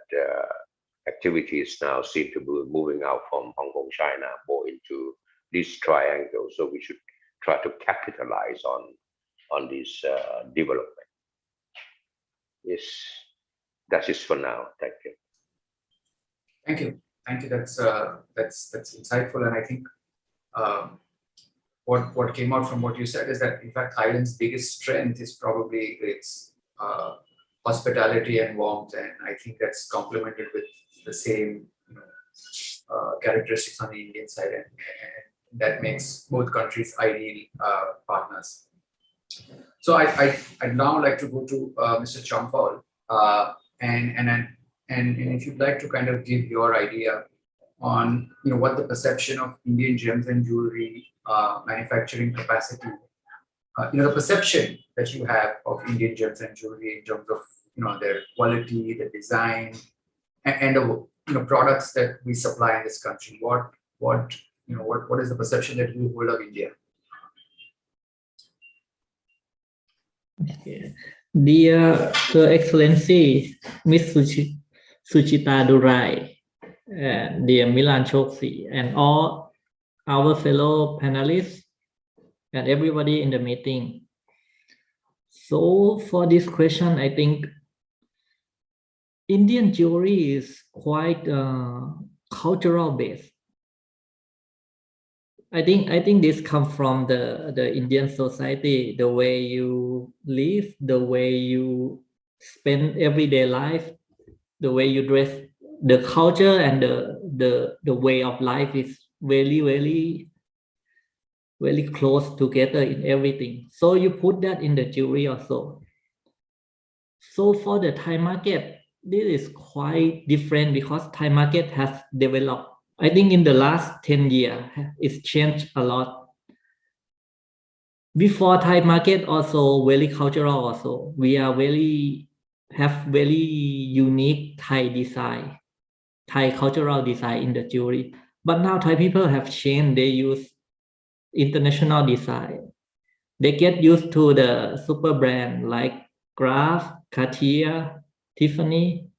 activities now seem to be moving out from Hong Kong, China, more into this triangle. So we should try to capitalize on this development. Yes, that is for now. Thank you. Thank you. Thank you. That's insightful, and I think what came out from what you said is that in fact Thailand's biggest strength is probably its hospitality and warmth, and I think that's complemented with the same characteristics on the Indian side, and that makes both countries ideal partners. So I'd now like to go to Mr. Champal, and if you'd like to kind of give your idea on what the perception of Indian gems and jewelry manufacturing capacity, the perception that you have of Indian gems and jewelry in terms of their quality, the design, and the products that we supply in this country. What is the perception that you hold of India? Okay. Dear Her Excellency, Miss Suchita Durai, dear Milan Choksi, and all our fellow panelists and everybody in the meeting. So for this question, I think Indian jewelry is quite cultural based. I think this comes from the Indian society, the way you live, the way you spend everyday life, the way you dress, the culture and the way of life is very close together in everything. So you put that in the jewelry also. So for the Thai market, this is quite different because Thai market has developed. I think in the last 10 years, it's changed a lot. Before Thai market also very cultural also. We are have very unique Thai design, Thai cultural design in the jewelry. But now Thai people have changed. They use international design. They get used to the super brand like Graf, Cartier, Tiffany.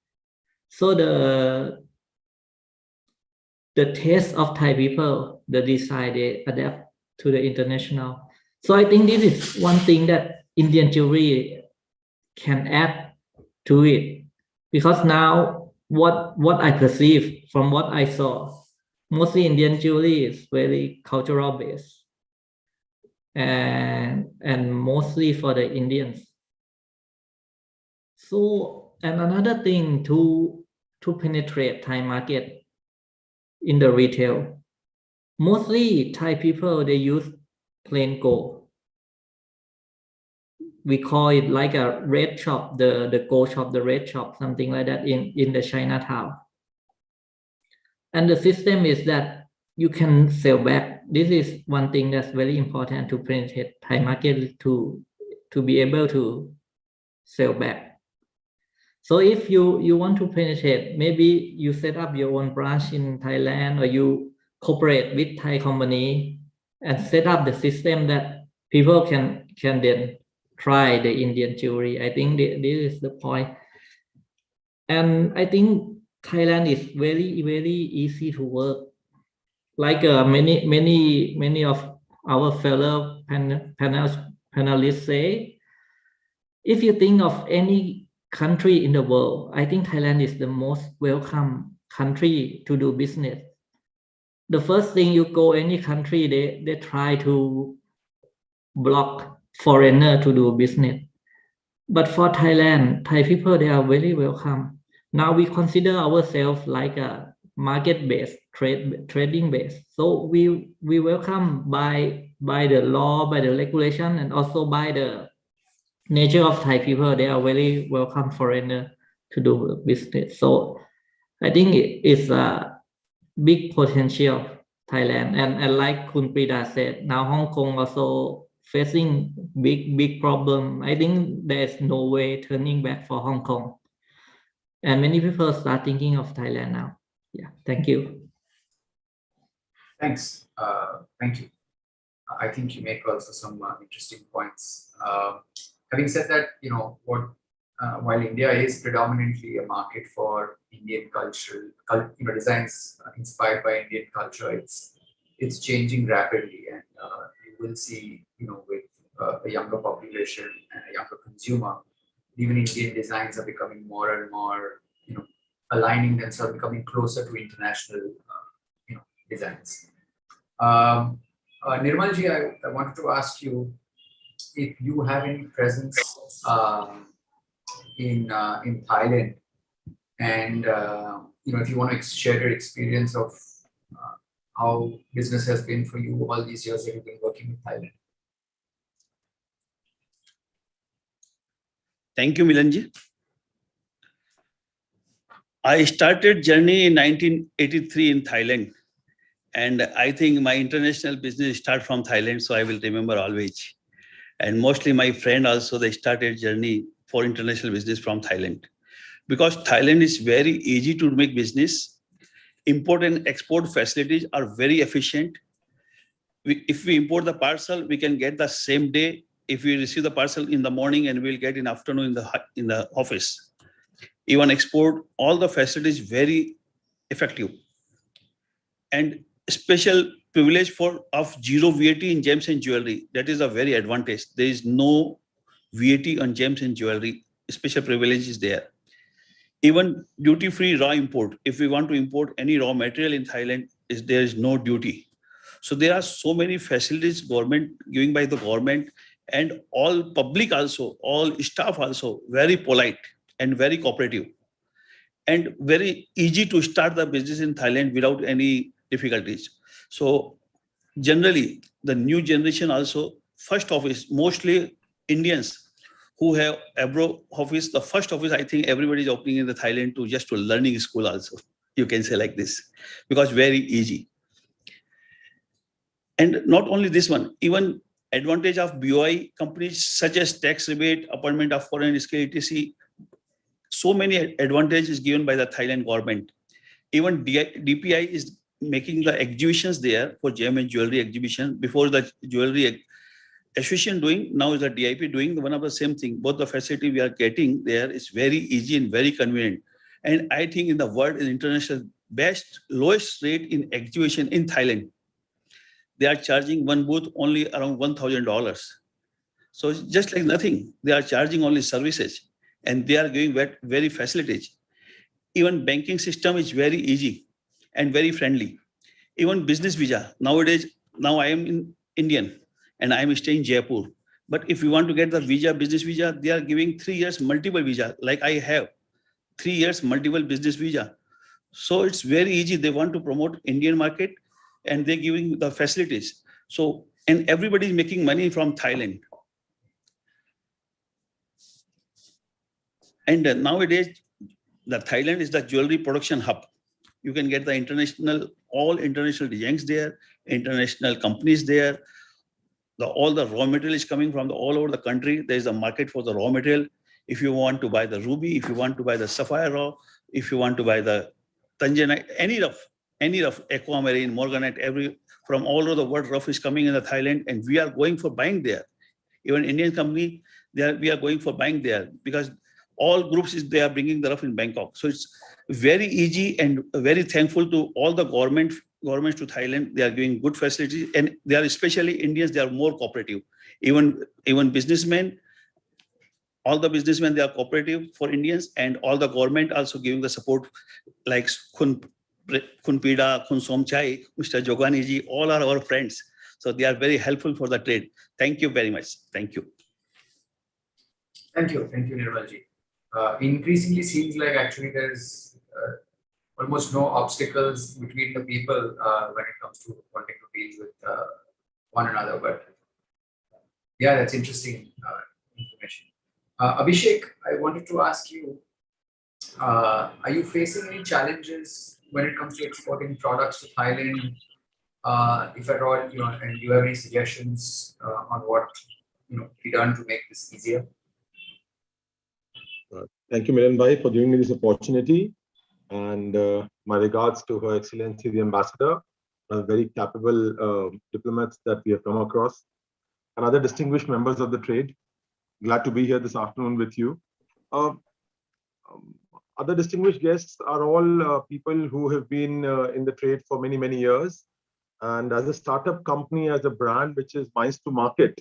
So the taste of Thai people, the design, they adapt to the international. So I think this is one thing that Indian jewelry can add to it, because now what I perceive from what I saw, mostly Indian jewelry is very cultural based and mostly for the Indians. So, and another thing to penetrate Thai market in the retail, mostly Thai people, they use plain gold. We call it like a red shop, the gold shop, the red shop, something like that in the Chinatown. And the system is that you can sell back. This is one thing that's very important to penetrate Thai market, to be able to sell back. So if you want to penetrate, maybe you set up your own branch in Thailand, or you cooperate with Thai company and set up the system that people can then try the Indian jewelry. I think this is the point. And I think Thailand is very easy to work. Like many of our fellow panelists say, if you think of any country in the world, I think Thailand is the most welcome country to do business. The first thing you go any country, they try to block foreigner to do business. But for Thailand, Thai people, they are very welcome. Now we consider ourselves like a market-based, trading-based. So we welcome by the law, by the regulation, and also by the nature of Thai people. They are very welcome foreigner to do business. So I think it's a big potential Thailand. And like Kun Prida said, now Hong Kong also facing big problem. I think there's no way turning back for Hong Kong. And many people start thinking of Thailand now. Yeah, thank you. Thanks. Thank you. I think you make also some interesting points. Having said that, while India is predominantly a market for Indian cultural, designs inspired by Indian culture, it's changing rapidly, and you will see, with a younger population and a younger consumer, even Indian designs are becoming more and more, aligning themselves, becoming closer to international, designs. Nirmalji, I wanted to ask you if you have any presence in Thailand, and if you want to share your experience of how business has been for you all these years that you've been working in Thailand. Thank you, Milanji. I started journey in 1983 in Thailand, and I think my international business start from Thailand, so I will remember always. And mostly my friend also, they started journey for international business from Thailand, because Thailand is very easy to make business. Import and export facilities are very efficient. If we import the parcel, we can get the same day. If we receive the parcel in the morning, and we'll get in afternoon in the office. Even export, all the facilities very effective. And special privilege of zero VAT in gems and jewelry. That is a very advantage. There is no VAT on gems and jewelry. Special privilege is there. Even duty-free raw import. If we want to import any raw material in Thailand, there is no duty. So there are so many facilities giving by the government, and all public also, all staff also very polite. and very cooperative, and very easy to start the business in Thailand without any difficulties. So generally, the new generation also, first office, mostly Indians who have abroad office, the first office, I think everybody is opening in the Thailand to just to learning school also. You can say like this, because very easy. And not only this one, even advantage of BOI companies such as tax rebate, appointment of foreign skill, etc. So many advantages given by the Thailand government. Even DPI is making the exhibitions there for gem and jewelry exhibition. Before the jewelry association doing, now is the DIP doing one of the same thing. Both the facility we are getting there is very easy and very convenient. And I think in the world, in international, best lowest rate in exhibition in Thailand. They are charging one booth only around $1,000. So it's just like nothing. They are charging only services, and they are giving very facilities. Even banking system is very easy and very friendly. Even business visa. Nowadays, now I am in Indian and I am staying in Jaipur. But if you want to get the visa, business visa, they are giving 3 years multiple visa. Like I have 3 years multiple business visa. So it's very easy. They want to promote Indian market and they're giving the facilities. So, and everybody is making money from Thailand. And nowadays, the Thailand is the jewelry production hub. You can get the all international designs there, international companies there. All the raw material is coming from all over the country. There is a market for the raw material. If you want to buy the ruby, if you want to buy the sapphire raw, if you want to buy the tanzanite, any rough, aquamarine, morganite, from all over the world, rough is coming in the Thailand, and we are going for buying there. Even Indian company, we are going for buying there, because all groups they are bringing the rough in Bangkok. So it's very easy, and very thankful to all the governments to Thailand. They are giving good facilities, and they are, especially Indians, they are more cooperative. Even businessmen, all the businessmen, they are cooperative for Indians, and all the government also giving the support, like Khun Pida, Khun Somchai, Mr. Jogani ji, all are our friends. So they are very helpful for the trade. Thank you very much. Thank you. Thank you, Nirmalji. Increasingly seems like actually there's almost no obstacles between the people when it comes to wanting to deal with one another. But yeah, that's interesting information. Abhishek, I wanted to ask you, are you facing any challenges when it comes to exporting products to Thailand? If at all, and do you have any suggestions on what be done to make this easier? Thank you, Milan Bhai, for giving me this opportunity, and my regards to Her Excellency the Ambassador, very capable diplomats that we have come across, and other distinguished members of the trade. Glad to be here this afternoon with you. Other distinguished guests are all people who have been in the trade for many, many years. And as a startup company, as a brand which is Minds to Market,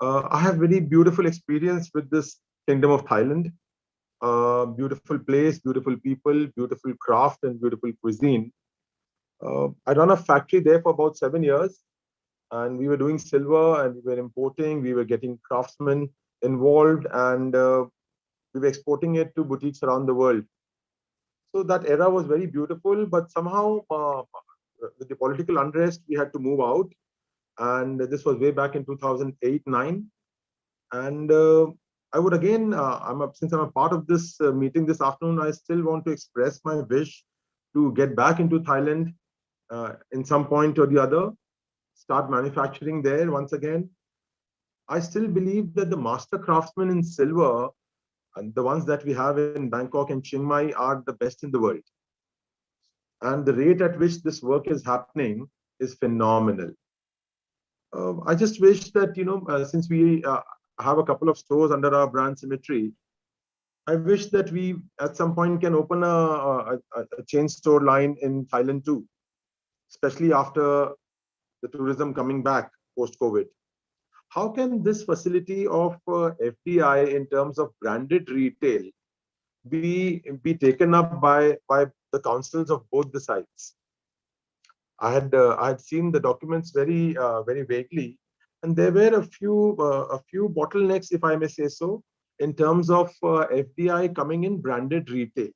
I have very beautiful experience with this Kingdom of Thailand. Beautiful place, beautiful people, beautiful craft, and beautiful cuisine. I run a factory there for about 7 years, and we were doing silver, and we were importing, we were getting craftsmen involved, and we were exporting it to boutiques around the world. So that era was very beautiful, but somehow with the political unrest, we had to move out. And this was way back in 2008-9. And I would again, since I'm a part of this meeting this afternoon, I still want to express my wish to get back into Thailand in some point or the other, start manufacturing there once again. I still believe that the master craftsmen in silver, and the ones that we have in Bangkok and Chiang Mai, are the best in the world. And the rate at which this work is happening is phenomenal. I just wish that, since we have a couple of stores under our brand Symmetry, I wish that we at some point can open a chain store line in Thailand too, especially after the tourism coming back post-COVID. How can this facility of FDI in terms of branded retail be taken up by the councils of both the sides? I had seen the documents very very vaguely, and there were a few bottlenecks, if I may say so, in terms of FDI coming in branded retail.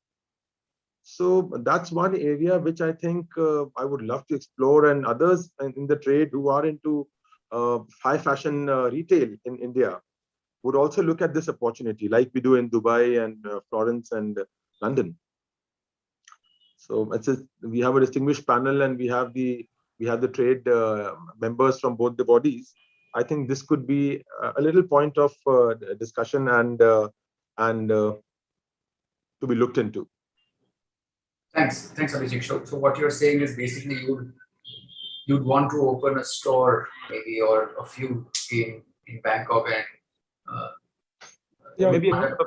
So that's one area which I think I would love to explore, and others in the trade who are into high fashion retail in India would also look at this opportunity, like we do in Dubai and Florence and London. So we have a distinguished panel, and we have the trade members from both the bodies. I think this could be a little point of discussion and to be looked into. Thanks, Abhishek. So what you're saying is basically you'd want to open a store maybe or a few in Bangkok and maybe and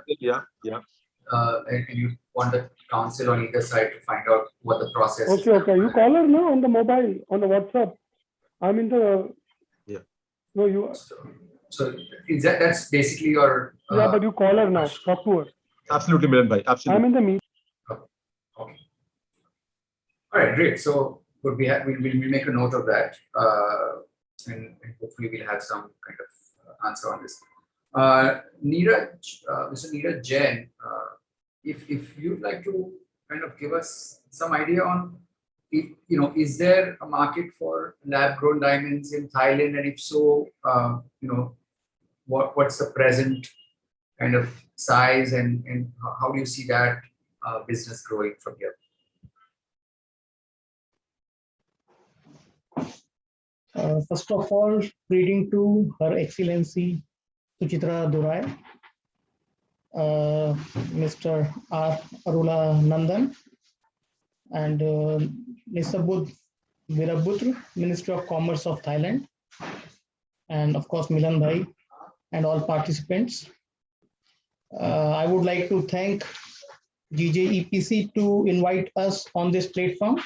you want the council on either side to find out what the process is. Okay. You call her now on the mobile, on the WhatsApp. I'm in the. Yeah. No, you. So is that's basically your. Yeah, but you call her now. Talk to her. Absolutely, Milan bhai. Absolutely. I'm in the meeting. Okay. All right, great. So we'll make a note of that, and hopefully we'll have some kind of answer on this. Mr. Neeraj Jain, if you'd like to kind of give us some idea on, is there a market for lab-grown diamonds in Thailand, and if so, what's the present kind of size, and how do you see that business growing from here? First of all, greeting to Her Excellency Suchitra Durai, Mr. R. Arula Nandan, and Mr. Budh Virabutra, Minister of Commerce of Thailand, and of course Milan Bhai and all participants. I would like to thank GJEPC to invite us on this platform.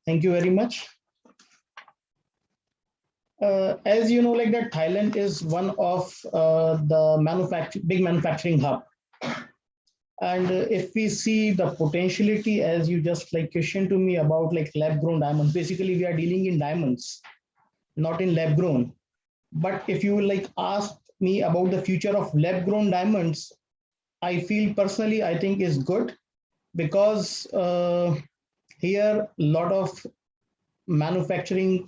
Thank you very much. As you know, like that, Thailand is one of the big manufacturing hub. And if we see the potentiality, as you just like questioned to me about like lab grown diamonds, basically we are dealing in diamonds, not in lab grown. But if you like ask me about the future of lab grown diamonds, I feel personally, I think is good, because here a lot of manufacturing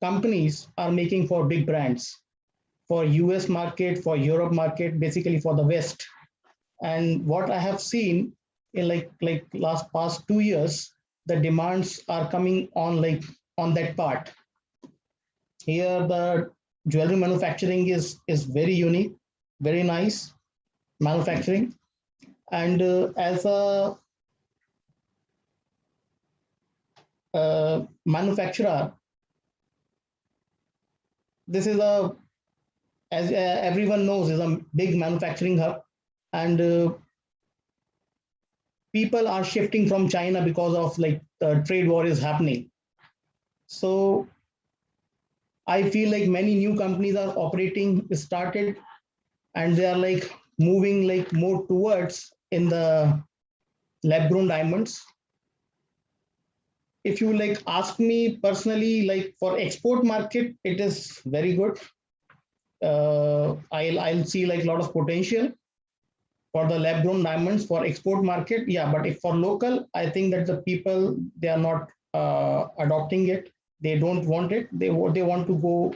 companies are making for big brands, for US market, for Europe market, basically for the West. And what I have seen in like past 2 years, the demands are coming on on that part. Here the jewelry manufacturing is very unique, very nice manufacturing. And as a manufacturer, this is as everyone knows, is a big manufacturing hub, and people are shifting from China because of like the trade war is happening. So I feel like many new companies are started, and they are like moving like more towards in the lab grown diamonds. If you like ask me personally, like for export market, it is very good. I'll see like a lot of potential for the lab grown diamonds for export market. Yeah, but if for local, I think that the people, they are not adopting it. They don't want it. They want to go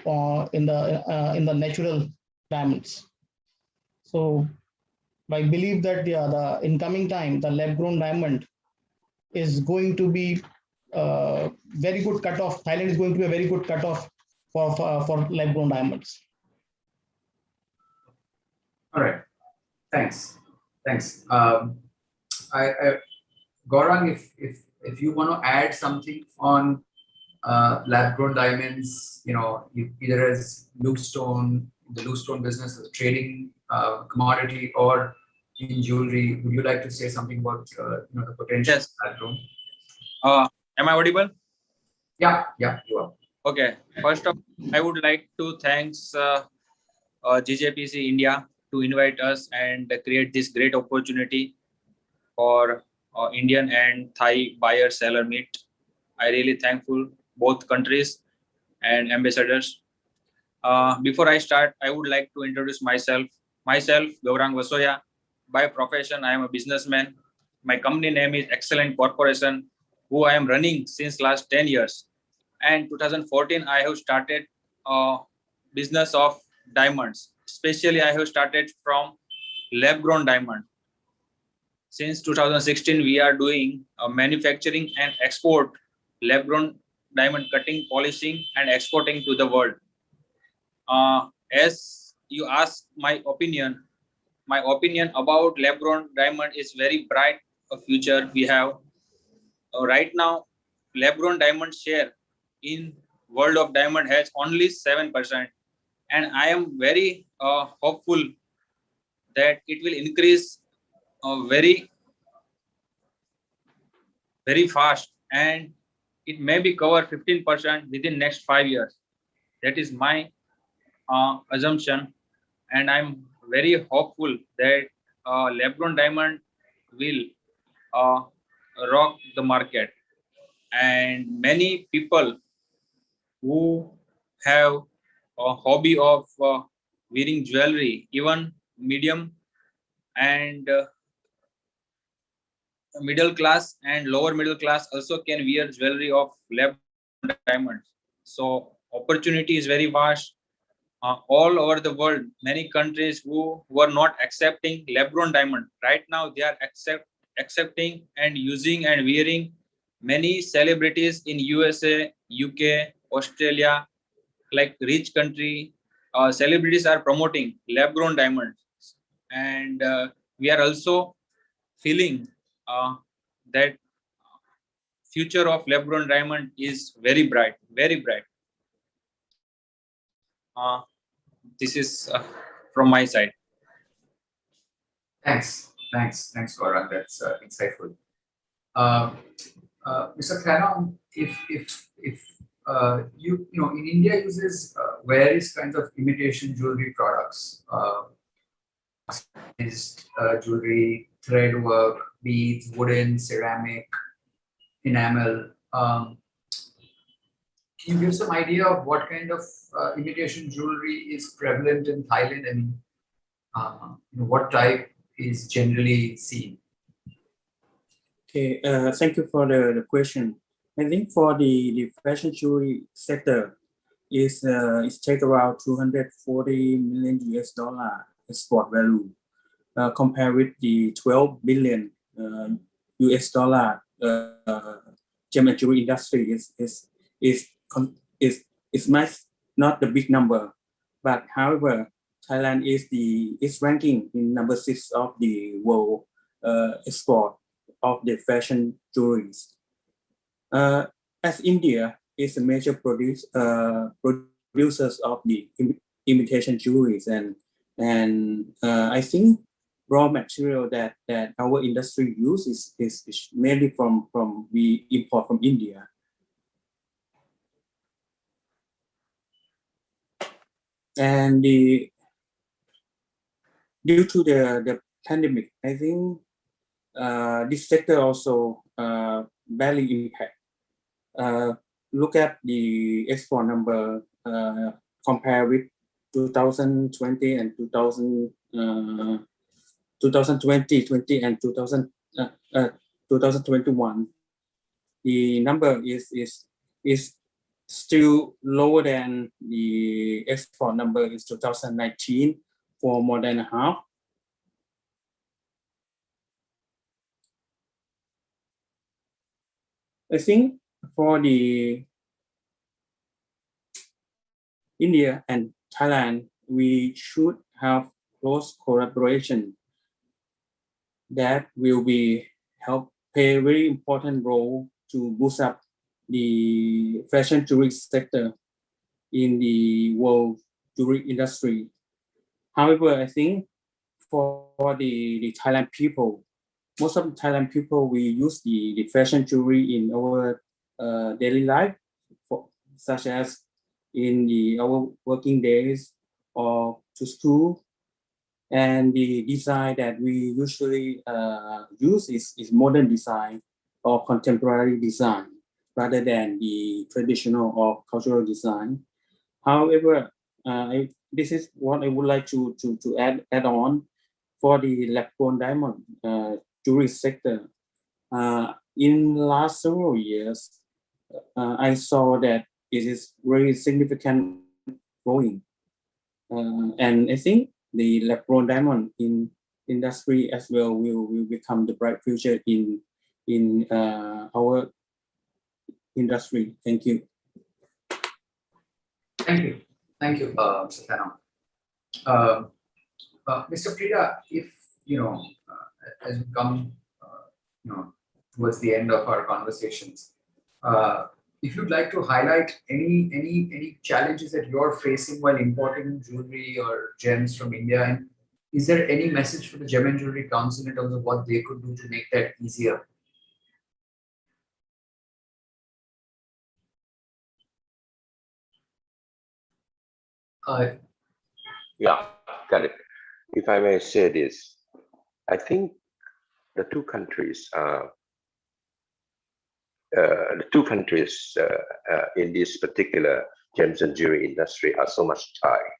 in the natural diamonds. So I believe that the incoming time, the lab grown diamond is going to be very good cutoff. Thailand is going to be a very good cutoff for lab grown diamonds. All right, thanks. Gaurang, if you want to add something on lab grown diamonds, either as loose stone, the loose stone business, as a trading commodity, or in jewelry, would you like to say something about the potential? Yes. Lab grown? Am I audible? Yeah, you are. Okay. First of all, I would like to thanks GJPC India to invite us and create this great opportunity for Indian and Thai buyer seller meet. I really thankful both countries and ambassadors. Before I start, I would like to introduce myself. Myself, Gaurang Vasoya. By profession, I am a businessman. My company name is Excellent Corporation, who I am running since last 10 years. And 2014, I have started a business of diamonds. Especially, I have started from lab-grown diamond. Since 2016, we are doing manufacturing and export lab-grown diamond cutting, polishing, and exporting to the world. As you asked my opinion about lab-grown diamond is very bright future we have. Right now, lab-grown diamond share in world of diamond has only 7%, and I am very hopeful that it will increase very fast, and it may be cover 15% within next 5 years. That is my assumption, and I'm very hopeful that lab-grown diamond will rock the market, and many people who have a hobby of wearing jewelry, even medium and middle class and lower middle class also can wear jewelry of lab-grown diamonds. So opportunity is very vast. All over the world, many countries who were not accepting lab-grown diamond, right now they are accepting and using and wearing. Many celebrities in USA, UK, Australia, like rich country, celebrities are promoting lab-grown diamonds, and we are also feeling that future of lab-grown diamond is very bright, very bright. This is from my side. Thanks, Gaurang. That's insightful. Mr. Khanon, if you know, in India uses various kinds of imitation jewelry products, jewelry, thread work, beads, wooden, ceramic, enamel. Can you give some idea of what kind of imitation jewelry is prevalent in Thailand, and what type is generally seen? Okay, thank you for the question. I think for the fashion jewelry sector is take around 240 million US dollar export value, compared with the 12 billion US dollar gem and jewelry industry is not the big number, but however, Thailand is ranking in number 6 of the world export of the fashion jewelries. As India is a major producers of the imitation jewelries, and I think raw material that our industry uses is mainly from we import from India. And due to the pandemic, I think this sector also badly impact. Look at the export number compared with 2020 and 2020 and 2021. The number is still lower than the export number in 2019 for more than half. I think for the India and Thailand, we should have close collaboration that will help play a very important role to boost up the fashion jewelry sector in the world jewelry industry. However, I think for the Thailand people, most of the Thailand people, we use the fashion jewelry in our daily life, such as in our working days or to school. And the design that we usually use is modern design or contemporary design rather than the traditional or cultural design. However, This is what I would like to add on for the lab-grown diamond jewelry sector. In last several years, I saw that it is very significant growing, and I think the lab-grown diamond in industry as well will become the bright future in our industry. Thank you. Thank you. Thank you, Mr. Thanom. Mr. Prida, if as we come, towards the end of our conversations, if you'd like to highlight any challenges that you're facing while importing jewelry or gems from India, and is there any message for the Gem and Jewelry Council in terms of what they could do to make that easier? Yeah, got it. If I may say this, I think the two countries in this particular gems and jewelry industry are so much tied.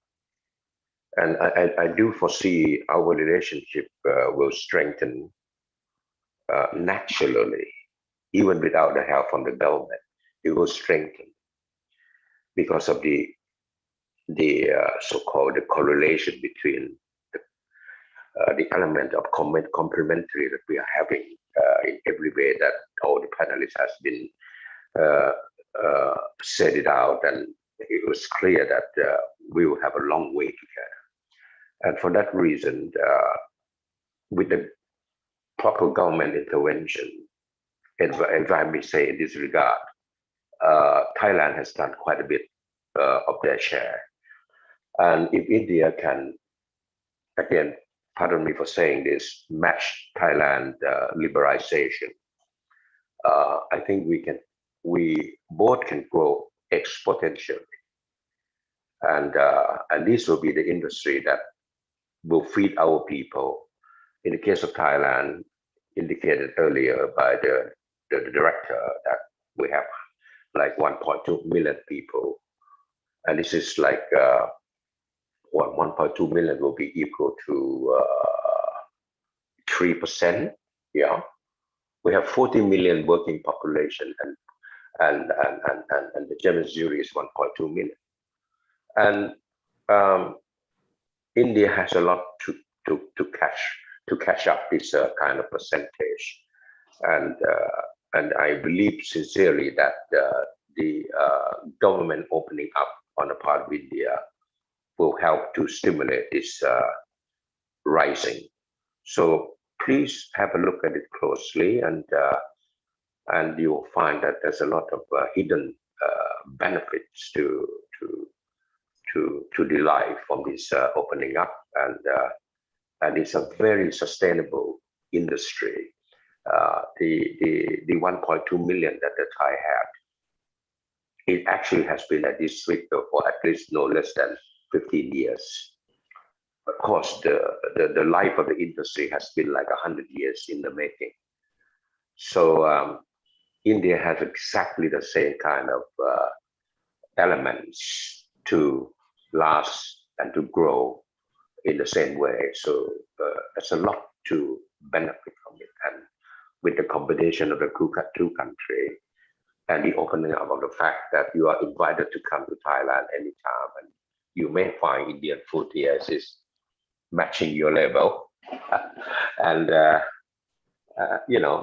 And I do foresee our relationship will strengthen naturally, even without the help from the government. It will strengthen because of the so-called the correlation between the element of complementary that we are having in every way that all the panelists has been said it out, and it was clear that we will have a long way together. And for that reason, with the proper government intervention, if I may say in this regard, Thailand has done quite a bit of their share. And if India can, again, pardon me for saying this, match Thailand liberalization, I think we both can grow exponentially. And this will be the industry that will feed our people. In the case of Thailand, indicated earlier by the director, that we have like 1.2 million people. And this is like, 1.2 million will be equal to 3%. Yeah, we have 40 million working population, and the gem and jewelry is 1.2 million. And India has a lot to catch up this kind of percentage, and I believe sincerely that the government opening up on the part of India will help to stimulate this rising. So please have a look at it closely, and you'll find that there's a lot of hidden benefits to the life from this opening up, and it's a very sustainable industry. The 1.2 million that the Thai had, it actually has been at this rate for at least no less than 15 years. Of course, the life of the industry has been like 100 years in the making. So India has exactly the same kind of elements to last and to grow in the same way. So there's a lot to benefit from it. And with the combination of the two countries and the opening up of the fact that you are invited to come to Thailand anytime, and you may find Indian food here is matching your level. And,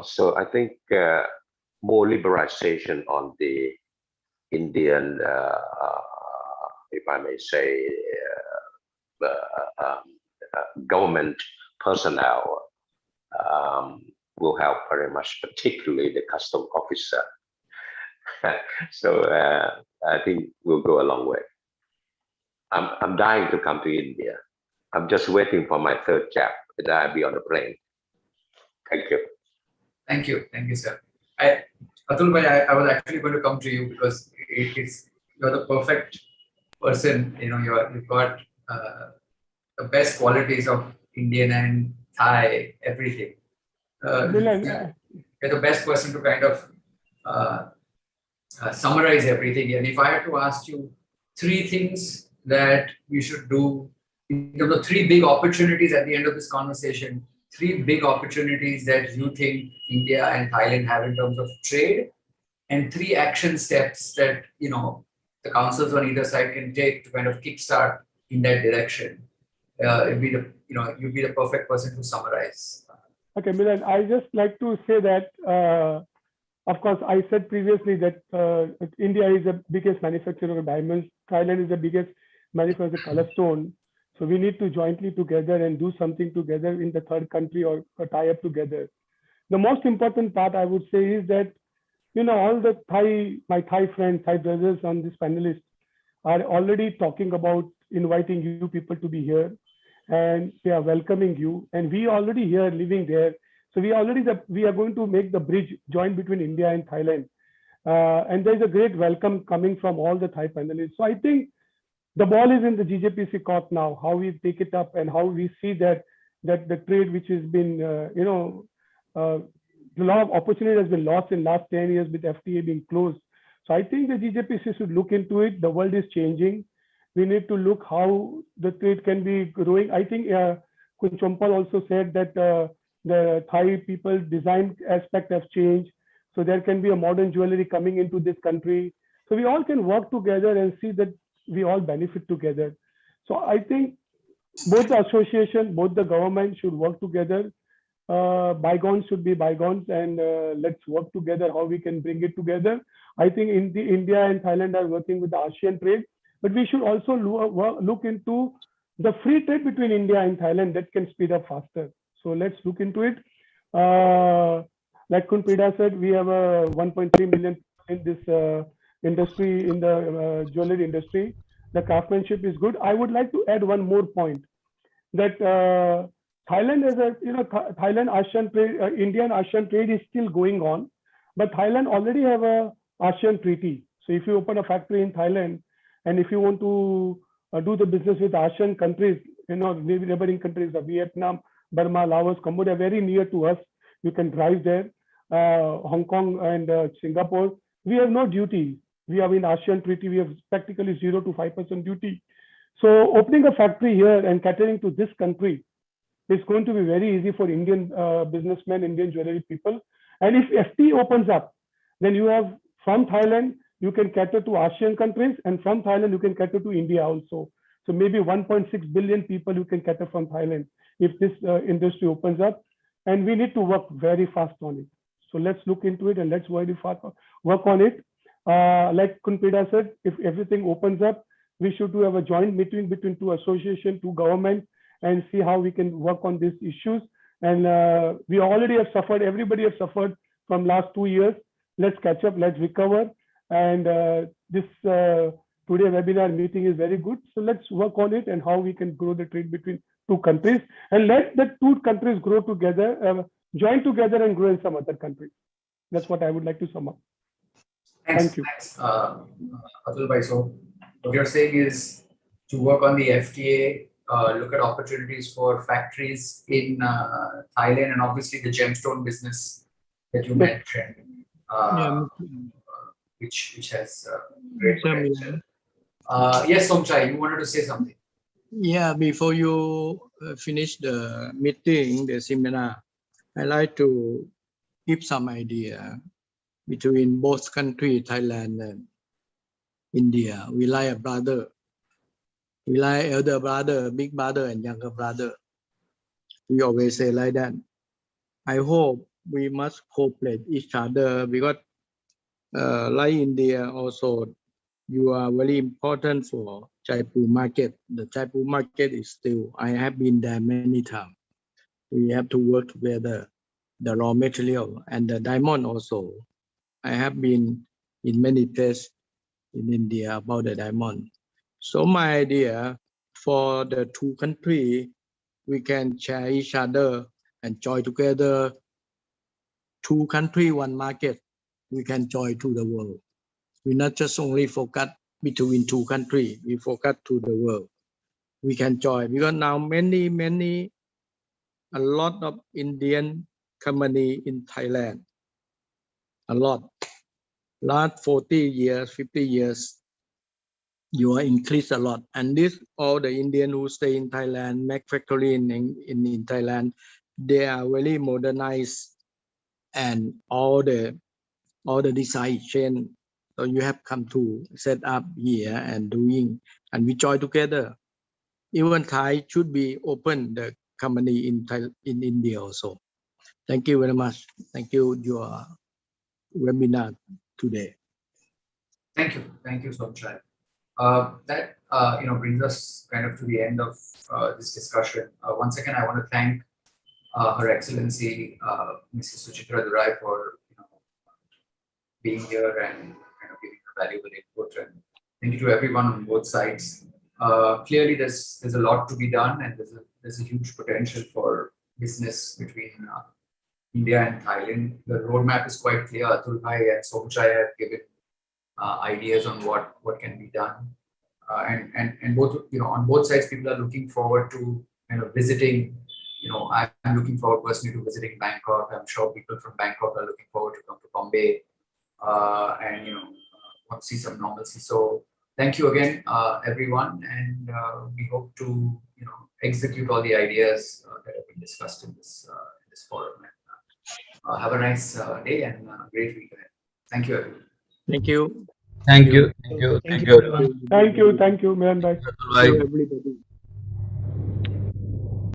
so I think more liberalization on the Indian, if I may say, government personnel will help very much, particularly the custom officer. So I think we'll go a long way. I'm dying to come to India. I'm just waiting for my third jab, and I'll be on the plane. Thank you. Thank you, sir. Atul bhai, I was actually going to come to you because you're the perfect person. You've got the best qualities of Indian and Thai, everything. You're the best person to kind of summarize everything. And if I had to ask you 3 things that we should do in terms of 3 big opportunities at the end of this conversation, 3 big opportunities that you think India and Thailand have in terms of trade, and 3 action steps that the councils on either side can take to kind of kickstart in that direction. It'd be you'd be the perfect person to summarize. Okay, Milan, I just like to say that, of course, I said previously that India is the biggest manufacturer of diamonds. Thailand is the biggest manufacturer of color stone. So we need to jointly together and do something together in the third country or tie up together. The most important part I would say is that, all the my Thai friends, Thai brothers on this panelist are already talking about inviting you people to be here, and they are welcoming you. And we already here living there. So we are going to make the bridge joint between India and Thailand. And there's a great welcome coming from all the Thai panelists. So I think the ball is in the GJPC court now, how we take it up and how we see that the trade which has been, a lot of opportunity has been lost in last 10 years with FTA being closed. So I think the GJPC should look into it. The world is changing. We need to look how the trade can be growing. I think Kun Chompal also said that the Thai people design aspect has changed. So there can be a modern jewelry coming into this country. So we all can work together and see that we all benefit together. So I think both the association, both the government should work together. Bygones should be bygones, and let's work together how we can bring it together. I think India and Thailand are working with the ASEAN trade, but we should also look into the free trade between India and Thailand that can speed up faster. So let's look into it. Like Kun Pida said, we have 1.3 million in this industry, in the jewelry industry. The craftsmanship is good. I would like to add one more point that Thailand has Thailand ASEAN trade, Indian ASEAN trade is still going on, but Thailand already have a ASEAN treaty. So if you open a factory in Thailand, and if you want to do the business with ASEAN countries, neighboring countries of Vietnam, Burma, Laos, Cambodia, very near to us, you can drive there. Hong Kong and Singapore, we have no duty. We have in ASEAN treaty, we have practically 0 to 5% duty. So opening a factory here and catering to this country is going to be very easy for Indian businessmen, Indian jewelry people. And if FTA opens up, then you have from Thailand, you can cater to ASEAN countries, and from Thailand, you can cater to India also. So maybe 1.6 billion people you can cater from Thailand if this industry opens up. And we need to work very fast on it. So let's look into it and let's work on it. Like Kun Pida said, if everything opens up, we should have a joint meeting between 2 associations, 2 governments, and see how we can work on these issues. And we already have suffered, everybody has suffered from last 2 years. Let's catch up, let's recover. And this today webinar meeting is very good. So let's work on it and how we can grow the trade between 2 countries, and let the 2 countries grow together, join together and grow in some other countries. That's what I would like to sum up. Thank you. Thanks, Atul Bhai. So what you're saying is to work on the FTA, look at opportunities for factories in Thailand, and obviously the gemstone business that you mentioned, which has great potential. Yes, Somchai, you wanted to say something. Yeah, before you finish the meeting, the seminar, I like to give some idea between both countries, Thailand and India. We like a brother. We like elder brother, big brother, and younger brother. We always say like that. I hope we must cooperate each other because like India also, you are very important for Jaipur market. The Jaipur market is still, I have been there many times. We have to work together, the raw material and the diamond also. I have been in many places in India about the diamond. So my idea for the 2 countries, we can share each other and join together. 2 countries, 1 market, we can join to the world. We not just only focus between 2 countries, we focus to the world. We can join because now a lot of Indian company in Thailand, a lot. Last 40 years, 50 years, you are increased a lot. And this all the Indian who stay in Thailand, make factory in Thailand, they are very modernized, and all the design chain. So you have come to set up here and doing, and we join together. Even Thai should be open the company in India also. Thank you very much. Thank you your webinar today. Thank you, Somchai. That brings us kind of to the end of this discussion. Once again, I want to thank Her Excellency Mrs. Suchitra Durai for being here and kind of giving her valuable input. And thank you to everyone on both sides. Clearly, there's a lot to be done, and there's a huge potential for business between India and Thailand. The roadmap is quite clear. Atul Bhai and Somchai have given ideas on what can be done, and both on both sides, people are looking forward to visiting. I'm looking forward personally to visiting Bangkok. I'm sure people from Bangkok are looking forward to come to Bombay, and want to see some normalcy. So thank you again, everyone, and we hope to execute all the ideas that have been discussed in this forum. Have a nice day and great week ahead. Thank you, everyone. Thank you. Thank you. Thank you. Thank Thank you, you. everyone. Thank you, Milan bhai. Bye. Everybody.